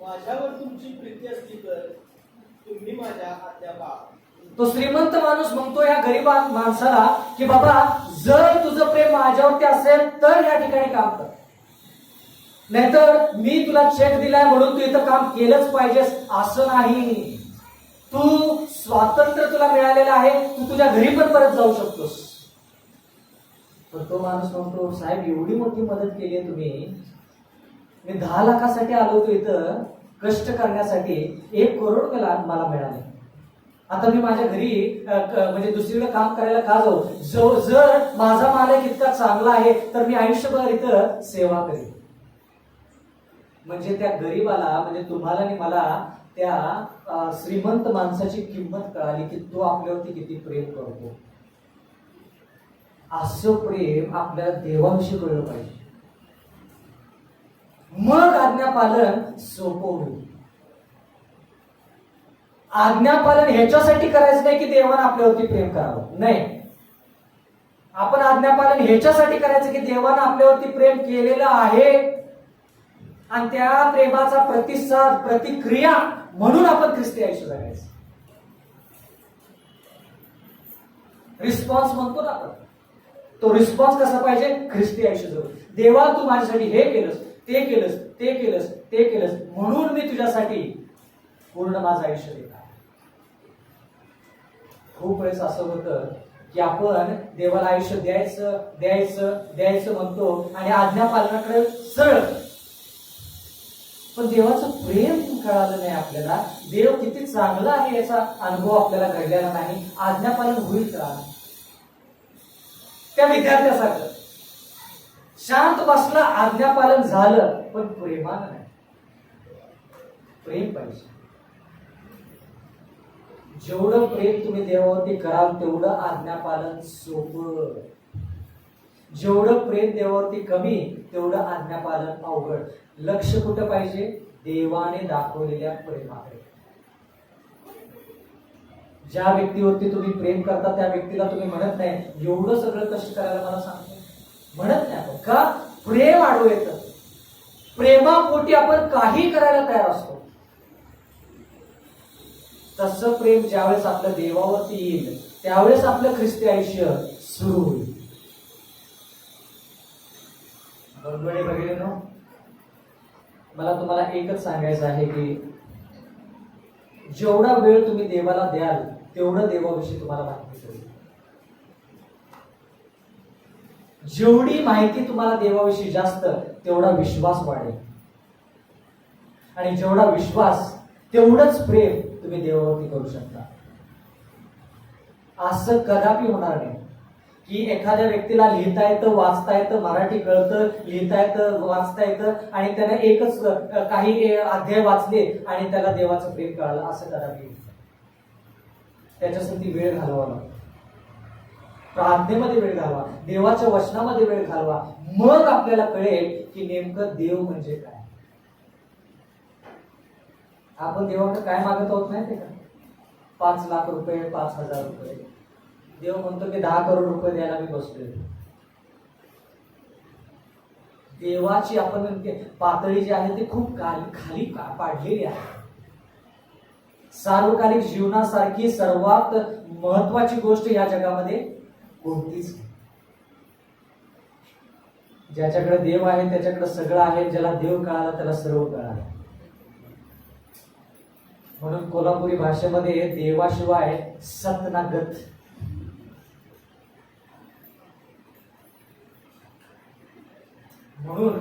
माझ्यावर तुमची प्रीती असली तर तुम्ही माझ्या आज्ञा पाळा. तो श्रीमंत माणूस म्हणतो या गरीब माणसाला की बाबा जर तुझं प्रेम माझ्यावरती असेल तर या ठिकाणी काम कर, नाहीतर मी तुला चेक दिलाय म्हणून तू इथं काम केलंच पाहिजेस असं नाही. तू स्वातंत्र्य तुला मिळालेलं आहे, तू तुझ्या घरी पण परत जाऊ शकतोस. पण तो माणूस म्हणतो साहेब एवढी मोठी मदत केली आहे तुम्ही, मी 10 लाखासाठी आलो होतो इथं कष्ट करण्यासाठी, 1 करोड मला मिळाले. आता मी माझ्या घरी म्हणजे दुसरीकडे काम करायला का जाऊ? जर माझा मालक इतका चांगला आहे तर मी आयुष्यभर इथं सेवा करेन. म्हणजे त्या गरीबाला, म्हणजे तुम्हाला आणि मला त्या श्रीमंत माणसाची किंमत कळाली की तो आपल्यावरती किती प्रेम करतो. असं प्रेम आपल्याला देवाविषयी कळलं पाहिजे, मग आज्ञापालन सोपं होईल. आज्ञापालन ह्याच्यासाठी करायचं नाही की देवानं आपल्यावरती प्रेम करावं, नाही. आपण आज्ञापालन ह्याच्यासाठी करायचं की देवानं आपल्यावरती प्रेम केलेलं आहे आणि त्या प्रेमाचा प्रतिसाद, प्रतिक्रिया म्हणून आपण ख्रिस्ती आयुष्य जगायचं. रिस्पॉन्स म्हणतो ना आपण, तो रिस्पॉन्स कसा पाहिजे? ख्रिस्ती आयुष्य जगू. देवा तू माझ्यासाठी हे केलंस, ते केलंस, ते केलंस, ते केलंस, म्हणून मी तुझ्यासाठी पूर्ण माझं आयुष्य देत आहे. खूप वेळेस असं होतं की आपण देवाला आयुष्य द्यायचं द्यायचं द्यायचं म्हणतो आणि आज्ञा पालनाकडे सरळ, पण देवाचं प्रेम कळालं नाही आपल्याला. देव किती चांगला आहे याचा अनुभव आपल्याला घडलेला नाही. आज्ञापालन होईल का? त्या विद्यार्थ्यासारखं शांत बसला, आज्ञापालन झालं, पण प्रेमानं नाही. प्रेम पाहिजे. जेवढं प्रेम तुम्ही देवावरती कराल तेवढं आज्ञापालन सोपं. जेवढं प्रेम देवावरती कमी तेवढं आज्ञापालन अवघड. लक्ष कुठं पाहिजे? देवाने दाखवलेल्या प्रेमाकडे. ज्या व्यक्तीवरती तुम्ही प्रेम करता त्या व्यक्तीला तुम्ही म्हणत नाही एवढं सगळं कष्ट करायला मला सांगतो, म्हणत नाही आपण. का? प्रेम आडवं येतं. प्रेमापोटी आपण काही करायला तयार असतो. तसं प्रेम ज्यावेळेस आपल्या देवावरती येईल त्यावेळेस आपलं ख्रिस्ती आयुष्य सुरू होईल. बरोबर बघितले ना? मला तुम्हाला एकच सांगायचं आहे की जेवढा वेळ तुम्ही देवाला द्याल तेवढं देवाविषयी तुम्हाला माहिती मिळेल. जेवढी माहिती तुम्हाला देवाविषयी जास्त तेवढा विश्वास वाढेल आणि जेवढा विश्वास तेवढंच प्रेम तुम्ही देवावरती करू शकता. असं कदापि होणार नाही की एखाद्या व्यक्तीला लिहिता येतं, वाचता येतं, मराठी कळतं, लिहिता येतं, वाचता येतं आणि त्याने एकच काही अध्याय वाचले आणि त्याला देवाचं प्रेम कळालं. असं कदापि त्याच्यासाठी वेळ घालवा, प्रार्थनेमध्ये वेळ घालवा, देवाच्या वचनामध्ये वेळ घालवा. मग आपल्याला कळेल की नेमकं देव म्हणजे काय. आपण देवाकडे काय मागत आहोत माहिती का? 5 लाख रुपये, 5,000 रुपये. देव म्हणतो की 10 करोड रुपये द्यायला मी बसतोय. देवाची आपण पातळी जी आहे ती खूप खाली पाडलेली आहे. सार्वकालिक जीवनासारखी सर्वात महत्वाची गोष्ट या जगामध्ये कोणतीच नाही. ज्याच्याकडे देव आहे त्याच्याकडे सगळं आहे. ज्याला देव कळाला त्याला सर्व कळालं. म्हणून कोल्हापुरी भाषेमध्ये देवाशिवाय सत ना गत. म्हणून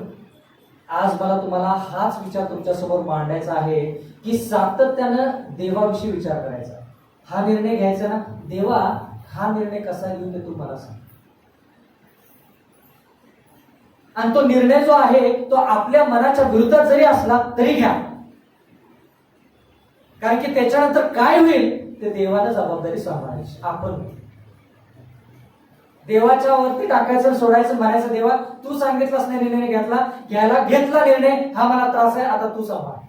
आज मला तुम्हाला हाच विचार तुमच्यासमोर मांडायचा आहे की सातत्यानं देवाविषयी विचार करायचा. हा निर्णय घ्यायचा ना, देवा हा निर्णय कसा घेऊ ते तू मला सांग. आणि तो निर्णय जो आहे तो आपल्या मनाच्या विरुद्धात जरी असला तरी घ्या, कारण की त्याच्यानंतर काय होईल ते देवाला जबाबदारी सांभाळायची. आपण देवाच्या वरती टाकायचं, सोडायचं, म्हणायचं देवा तू सांगितलास नाही, निर्णय घेतला निर्णय, हा मला त्रास आहे, आता तू सांभाळ.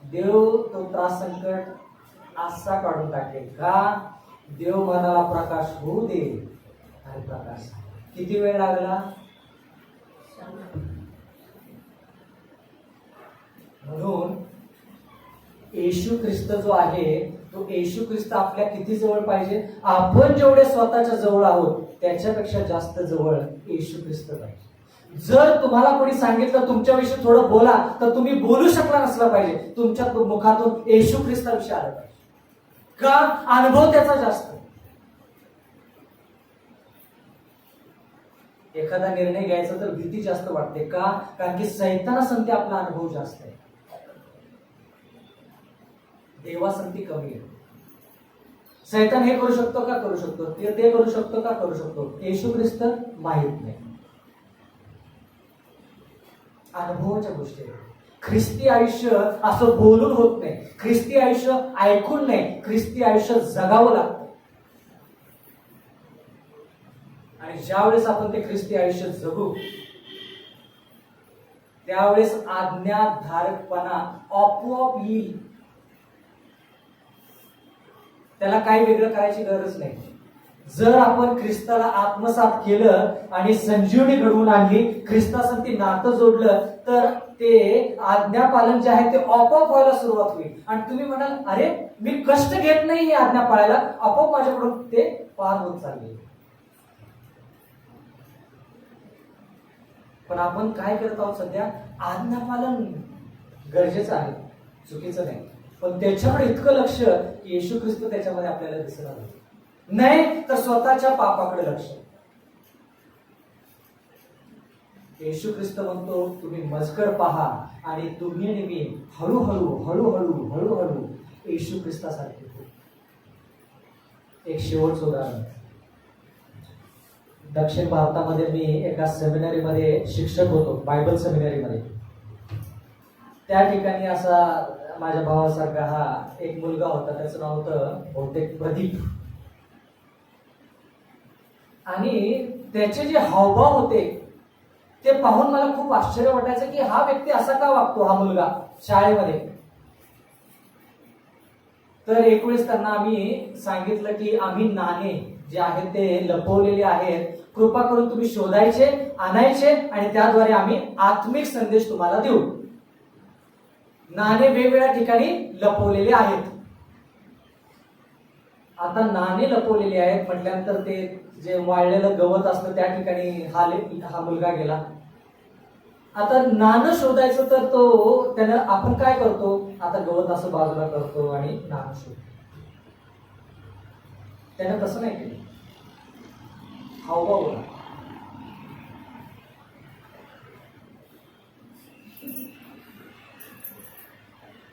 देव तो त्रास संकट असा काढून टाकेल का? देव मनाला प्रकाश होऊ दे. आणि प्रकाश किती वेळ लागला? म्हणून येशू ख्रिस्त जो आहे तो येशू ख्रिस्त आपल्या किती जवळ पाहिजे? आपण जेवढे स्वतःच्या जवळ आहोत त्याच्यापेक्षा जास्त जवळ येशू ख्रिस्त पाहिजे. जर तुम्हाला कोणी सांगितलं तुमच्याविषयी थोडं बोला तर तुम्ही बोलू शकला नसला पाहिजे. तुमच्या मुखातून येशू ख्रिस्ताविषयी आलं पाहिजे. का? अनुभव त्याचा जास्त. एखादा निर्णय घ्यायचा तर भीती जास्त वाटते. का? कारण की सैतानासंती आपला अनुभव जास्त आहे, देवासंती कमी आहे. सैतान हे करू शकतो का? करू शकतो. ते करू शकतो का? करू शकतो. येशू ख्रिस्त माहित नाही. अनुभवाच्या गोष्टी आहेत. ख्रिस्ती आयुष्य असं बोलून होत नाही. ख्रिस्ती आयुष्य ऐकून नाही. ख्रिस्ती आयुष्य जगावं लागतं. आणि ज्यावेळेस आपण ते ख्रिस्ती आयुष्य जगू त्यावेळेस आज्ञाधारकपणा आपोआप येईल. त्याला काही वेगळं करायची गरज नाही. जर आपण ख्रिस्ताला आत्मसात केलं आणि संजीवनी घडवून आणली, ख्रिस्तासंती नातं जोडलं तर ते आज्ञापालन जे आहे ते आपोआप व्हायला सुरुवात होईल. आणि तुम्ही म्हणाल अरे मी कष्ट घेत नाही ही आज्ञा पाळायला, आपोआप माझ्याकडून ते पार होत चालले. पण आपण काय करत आहोत सध्या? आज्ञापालन गरजेचं आहे, चुकीचं नाही, पण त्याच्याकडे इतकं लक्ष की येशू ख्रिस्त त्याच्यामध्ये आपल्याला दिसणार नाही, तर स्वतःच्या पापाकडे लक्ष. येशू ख्रिस्त म्हणतो तुम्ही मजकर पहा आणि तुम्ही आणि मी हळूहळू हळूहळू हळूहळू येशू ख्रिस्तासारखे होऊ. एक शेवटचं उदाहरण. दक्षिण भारतामध्ये मी एका सेमिनरीमध्ये शिक्षक होतो, बायबल सेमिनरीमध्ये. त्या ठिकाणी असा माझ्या भावासारखा हा एक मुलगा होता. त्याचं नाव होतं बहुतेक प्रदीप. आणि त्याचे जे हावभाव होते ते पाहून मला खूप आश्चर्य वाटायचं की हा व्यक्ती असा का वागतो, हा मुलगा शाळेमध्ये. तर एक वेळेस त्यांना आम्ही सांगितलं की आम्ही नाणे जे आहेत ते लपवलेले आहेत, कृपा करून तुम्ही शोधायचे, आणायचे आणि त्याद्वारे आम्ही आत्मिक संदेश तुम्हाला देऊ. नाणे वेगवेगळ्या ठिकाणी लपवलेले आहेत. आता नाणे लपवलेले आहेत म्हटल्यानंतर ते जे वाळलेलं गवत असतं त्या ठिकाणी हा मुलगा गेला. आता नाणं शोधायचं तर त्यानं आपण काय करतो, आता गवत असं बाजूला करतो आणि नाणं शोधतो. त्यानं तसं नाही केलं. हावभाव होता.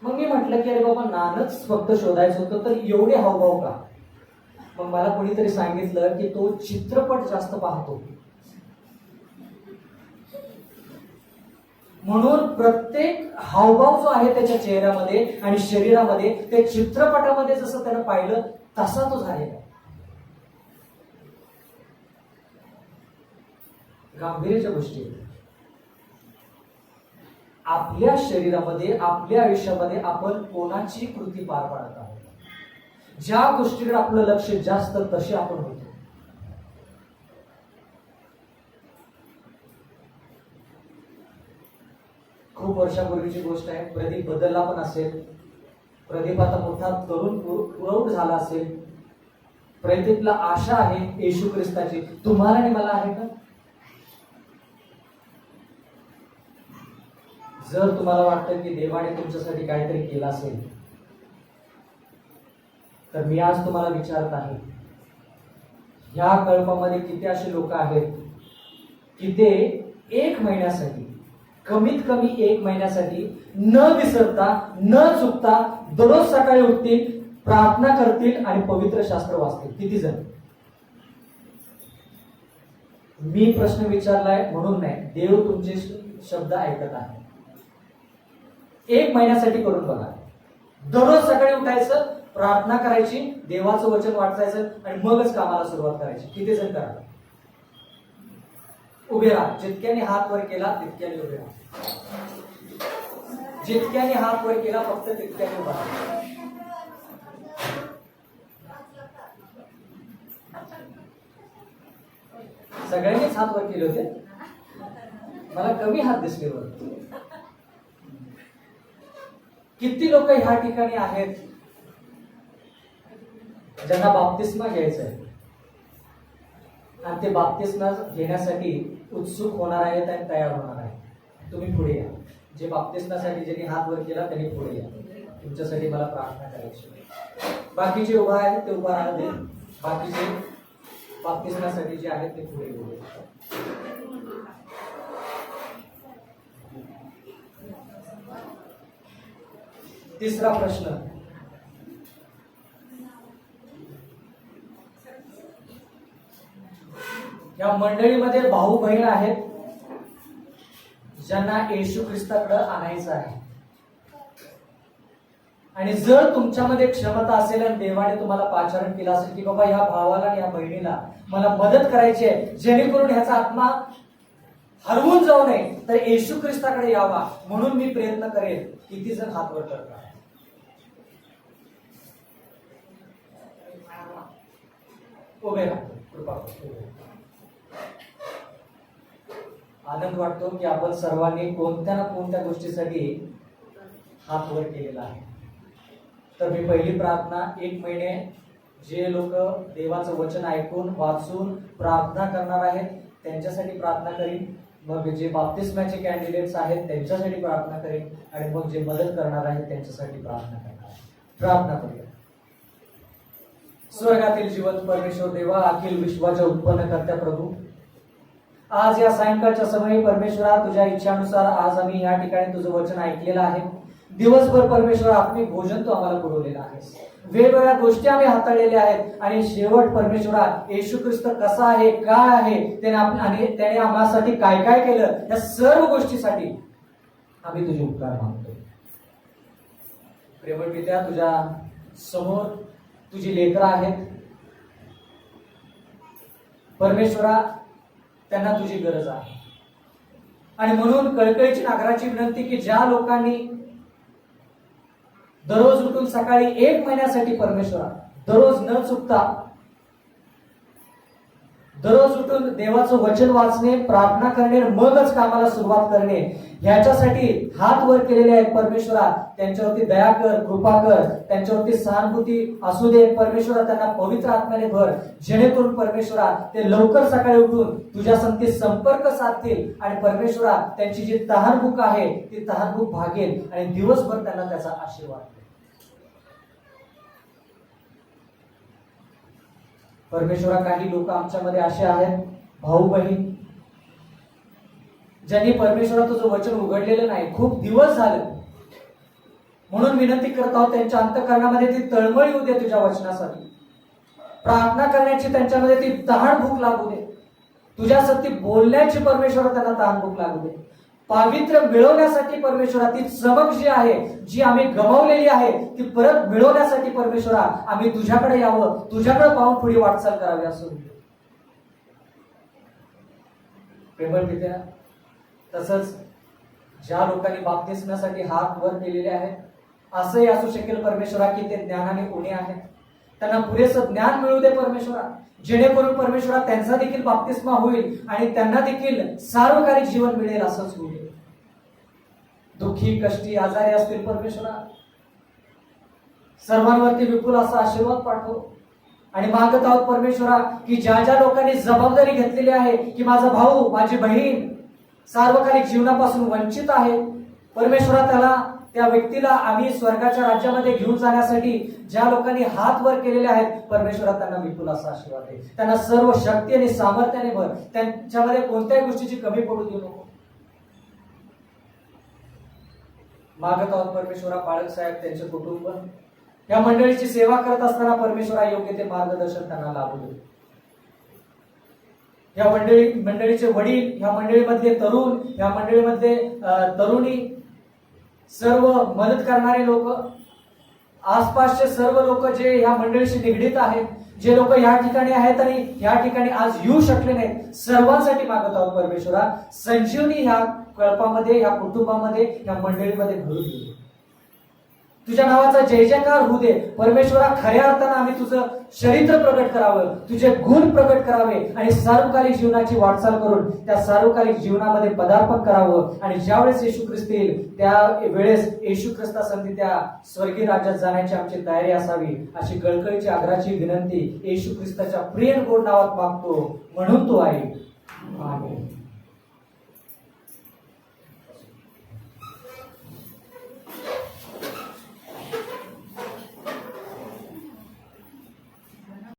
मग मी म्हटलं की अरे बाबा नाणंच फक्त शोधायचं होतं तर एवढे हावभाव का? मग मला कोणीतरी सांगितलं की तो चित्रपट जास्त पाहतो, म्हणून प्रत्येक हावभाव जो आहे त्याच्या चेहऱ्यामध्ये आणि शरीरामध्ये ते चित्रपटामध्ये जसं त्यानं पाहिलं तसा तो झालेला. गांभीर्याच्या गोष्टी आपल्या शरीरामध्ये, आपल्या आयुष्यामध्ये आपण कोणाची कृती पार पाडत आहोत. ज्या गोष्टीकडे आपलं लक्ष जास्त तसे आपण होतो. खूप वर्षापूर्वीची गोष्ट आहे. प्रदीप बदलला पण असेल. प्रदीप आता मोठा तरुण प्रौढ झाला असेल. प्रदीपला आशा आहे येशू ख्रिस्ताची. तुम्हाला आणि मला आहे का? जर तुम्हाला वाटतं की देवाने तुमच्यासाठी काहीतरी केलं असेल तर मी आज तुम्हाला विचारत आहे, ह्या कल्पामध्ये किती असे लोक आहेत की ते 1 महिन्यासाठी, कमीत कमी 1 महिन्यासाठी न विसरता न चुकता दररोज सकाळी उठतील, प्रार्थना करतील आणि पवित्र शास्त्र वाचतील. किती जण? मी प्रश्न विचारलाय म्हणून नाही, देव तुमचे शब्द ऐकत आहे. 1 महिन्यासाठी करून बघा. दररोज सकाळी उठायचं, प्रार्थना करायची, देवाचं वचन वाचायचं आणि मगच कामाला सुरुवात करायची. किती जण करा? उभे राहा. जितक्याने हात वर केला तितक्याने उभे राहा. जितक्याने हात वर केला फक्त तितक्याने उभा राहा. सगळ्यांनीच हात वर केले होते, मला कमी हात दिसले वर. किती लोक ह्या ठिकाणी आहेत ज्यांना बाप्तिस्मा घ्यायचा आहे आणि ते बाप्तिस्मा घेण्यासाठी उत्सुक होणार आहेत आणि तयार होणार आहेत? तुम्ही पुढे या. जे बाप्तिस्मासाठी ज्यांनी हात वर केला त्यांनी पुढे या. तुमच्यासाठी मला प्रार्थना करायची. बाकीचे उभा आहेत ते उभा राहू दे. बाकीचे बाप्तिस्मासाठी जे आहेत ते पुढे येऊ दे. तिसरा प्रश्न, या मंडळीमध्ये भाऊ बहीण आहेत ज्यांना येशू ख्रिस्ताकडे आणायचं आहे. आणि जर तुमच्यामध्ये क्षमता असेल आणि देवाने तुम्हाला पाचारण केलं असेल की बाबा या भावाला आणि या बहिणीला मला मदत करायची आहे जेणेकरून ह्याचा आत्मा हरवून जाऊ नये, तर येशू ख्रिस्ताकडे यावा म्हणून मी प्रयत्न करेन. किती जण हात वर करतात? उभे राहा. कृपा करून. आनंद वाटतो की आपण सर्वांनी कोणत्या ना कोणत्या गोष्टीसाठी हात वर केलेला आहे. तर मी पहिली प्रार्थना, 1 महिने जे लोक देवाचं वचन ऐकून वाचून प्रार्थना करणार आहेत त्यांच्यासाठी प्रार्थना करीन. मग जे बाप्तिस्माचे कॅन्डिडेट्स आहेत त्यांच्यासाठी प्रार्थना करीन आणि मग जे मदत करणार आहेत त्यांच्यासाठी प्रार्थना करणार आहे. प्रार्थना करूया. स्वर्गातील जिवंत परमेश्वर देवा, अखिल विश्वाच्या उत्पन्न करत्या प्रभू, आज या सायंकाळच्या समयी परमेश्वरा तुझ्या इच्छानुसार आज आम्ही या ठिकाणी तुझं वचन ऐकलेलं आहे. दिवसभर परमेश्वरा आत्मिक भोजन तू आम्हाला पुरवलेलं आहेस. वेगवेगळ्या गोष्टी आम्ही हाताळलेल्या आहेत आणि शेवट परमेश्वरा येशू ख्रिस्त कसा आहे, काय आहे, त्याने आम्हासाठी काय काय केलं, या सर्व गोष्टीसाठी आम्ही तुझे उपकार मानतोय. प्रेमळ पित्या, तुझ्या समोर तुझी लेकरं आहेत परमेश्वरा, त्यांना तुझी गरज आहे. आणि म्हणून कळकळीची नागराची विनंती की ज्या लोकांनी दररोज उठून सकाळी 1 महिन्यासाठी परमेश्वरा दररोज न चुकता दररोज उठून देवाचं वचन वाचणे, प्रार्थना करणे, मगच कामाला सुरुवात करणे, ह्याच्यासाठी हात वर केलेले आहेत परमेश्वरा, त्यांच्यावरती दया कर, कृपा कर, त्यांच्यावरती सहानुभूती असू दे परमेश्वरा. त्यांना पवित्र आत्म्याने भर जेणेकरून परमेश्वरा ते लवकर सकाळी उठून तुझ्या संगती संपर्क साधतील आणि परमेश्वरा त्यांची जी तहानभूक आहे ती तहानभूक भागेल आणि दिवसभर त्यांना त्याचा आशीर्वाद मिळेल. परमेश्वरा, काही लोक आमच्यामध्ये असे आहेत भाऊ बहीण ज्यांनी परमेश्वरा तुझं वचन उघडलेलं नाही, खूप दिवस झाले. म्हणून विनंती करत आहोत त्यांच्या अंतःकरणामध्ये ती तळमळ येऊ दे तुझ्या वचनासाठी. प्रार्थना करण्याची त्यांच्यामध्ये ती तहानभूक लागू दे. तुझ्यासाठी बोलण्याची परमेश्वरा त्यांना तहानभूक लागू दे. पावित्र्य मिळवण्यासाठी परमेश्वरा ती चमक जी आहे, जी आम्ही गमावलेली आहे, ती परत मिळवण्यासाठी परमेश्वरा आम्ही तुझ्याकडे यावं, तुझ्याकडे पाहून पुढे वाटचाल करावी असं. प्रेमळ पित्या, तसंच ज्या लोकांनी बाप्तिस्मासाठी हात वर केलेले आहेत असंही असू शकेल परमेश्वरा की ते ज्ञानाने उणे आहेत. त्यांना पुरेसं ज्ञान मिळू दे परमेश्वरा, जेणेकरून परमेश्वरा त्यांचा देखील बाप्तिस्मा होईल आणि त्यांना देखील सार्वकालिक जीवन मिळेल असंच होईल. दुःखी, कष्टी, आजारी असतील परमेश्वरा, सर्वांवरती विपुल असा आशीर्वाद पाठव. आणि मागत आहोत परमेश्वरा की ज्या ज्या लोकांनी जबाबदारी घेतलेली आहे की माझा भाऊ, माझी बहीण सार्वकालिक जीवनापासून वंचित आहे परमेश्वरा, त्याला त्या व्यक्तीला आम्ही स्वर्गाच्या राज्यामध्ये घेऊन जाण्यासाठी ज्या लोकांनी हात वर केलेले आहेत, परमेश्वरा त्यांना विपुल असा आशीर्वाद आहे. त्यांना सर्व शक्ती आणि सामर्थ्याने भर. त्यांच्यामध्ये कोणत्याही गोष्टीची कमी पडू देऊ नको. मागत आहोत परमेश्वरा बाळक साहेब, त्यांचे कुटुंब, या मंडळीची सेवा करत असताना परमेश्वरा योग्य ते मार्गदर्शन त्यांना लाभू दे. या मंडळीचे वडील, या मंडळीमधले तरुण, या मंडळीमधले तरुणी, सर्व मदत करणारे लोक, आसपासचे सर्व लोक जे या मंडळीशी निगडीत आहेत, जे लोक या ठिकाणी आहेत आणि या ठिकाणी आज येऊ शकले नाहीत, सर्वांसाठी मागत आहोत परमेश्वरा, संजीवनी ह्या कळपामध्ये, या कुटुंबामध्ये, या मंडळीमध्ये भरू दे. तुझ्या नावाचा जय जयकार होऊ दे परमेश्वरा. खऱ्या अर्थानं आम्ही तुझं चरित्र प्रकट करावं, तुझे गुण प्रकट करावे आणि सार्वकालिक जीवनाची वाटचाल करून त्या सार्वकालिक जीवनामध्ये पदार्पण करावं. आणि ज्यावेळेस येशू ख्रिस्त येईल त्या वेळेस येशू ख्रिस्तासंधी त्या स्वर्गीय राज्यात जाण्याची आमची तयारी असावी, अशी कळकळीची आग्रहाची विनंती येशू ख्रिस्ताच्या प्रिय गोड नावात मागतो, म्हणून तो आहे. आमेन.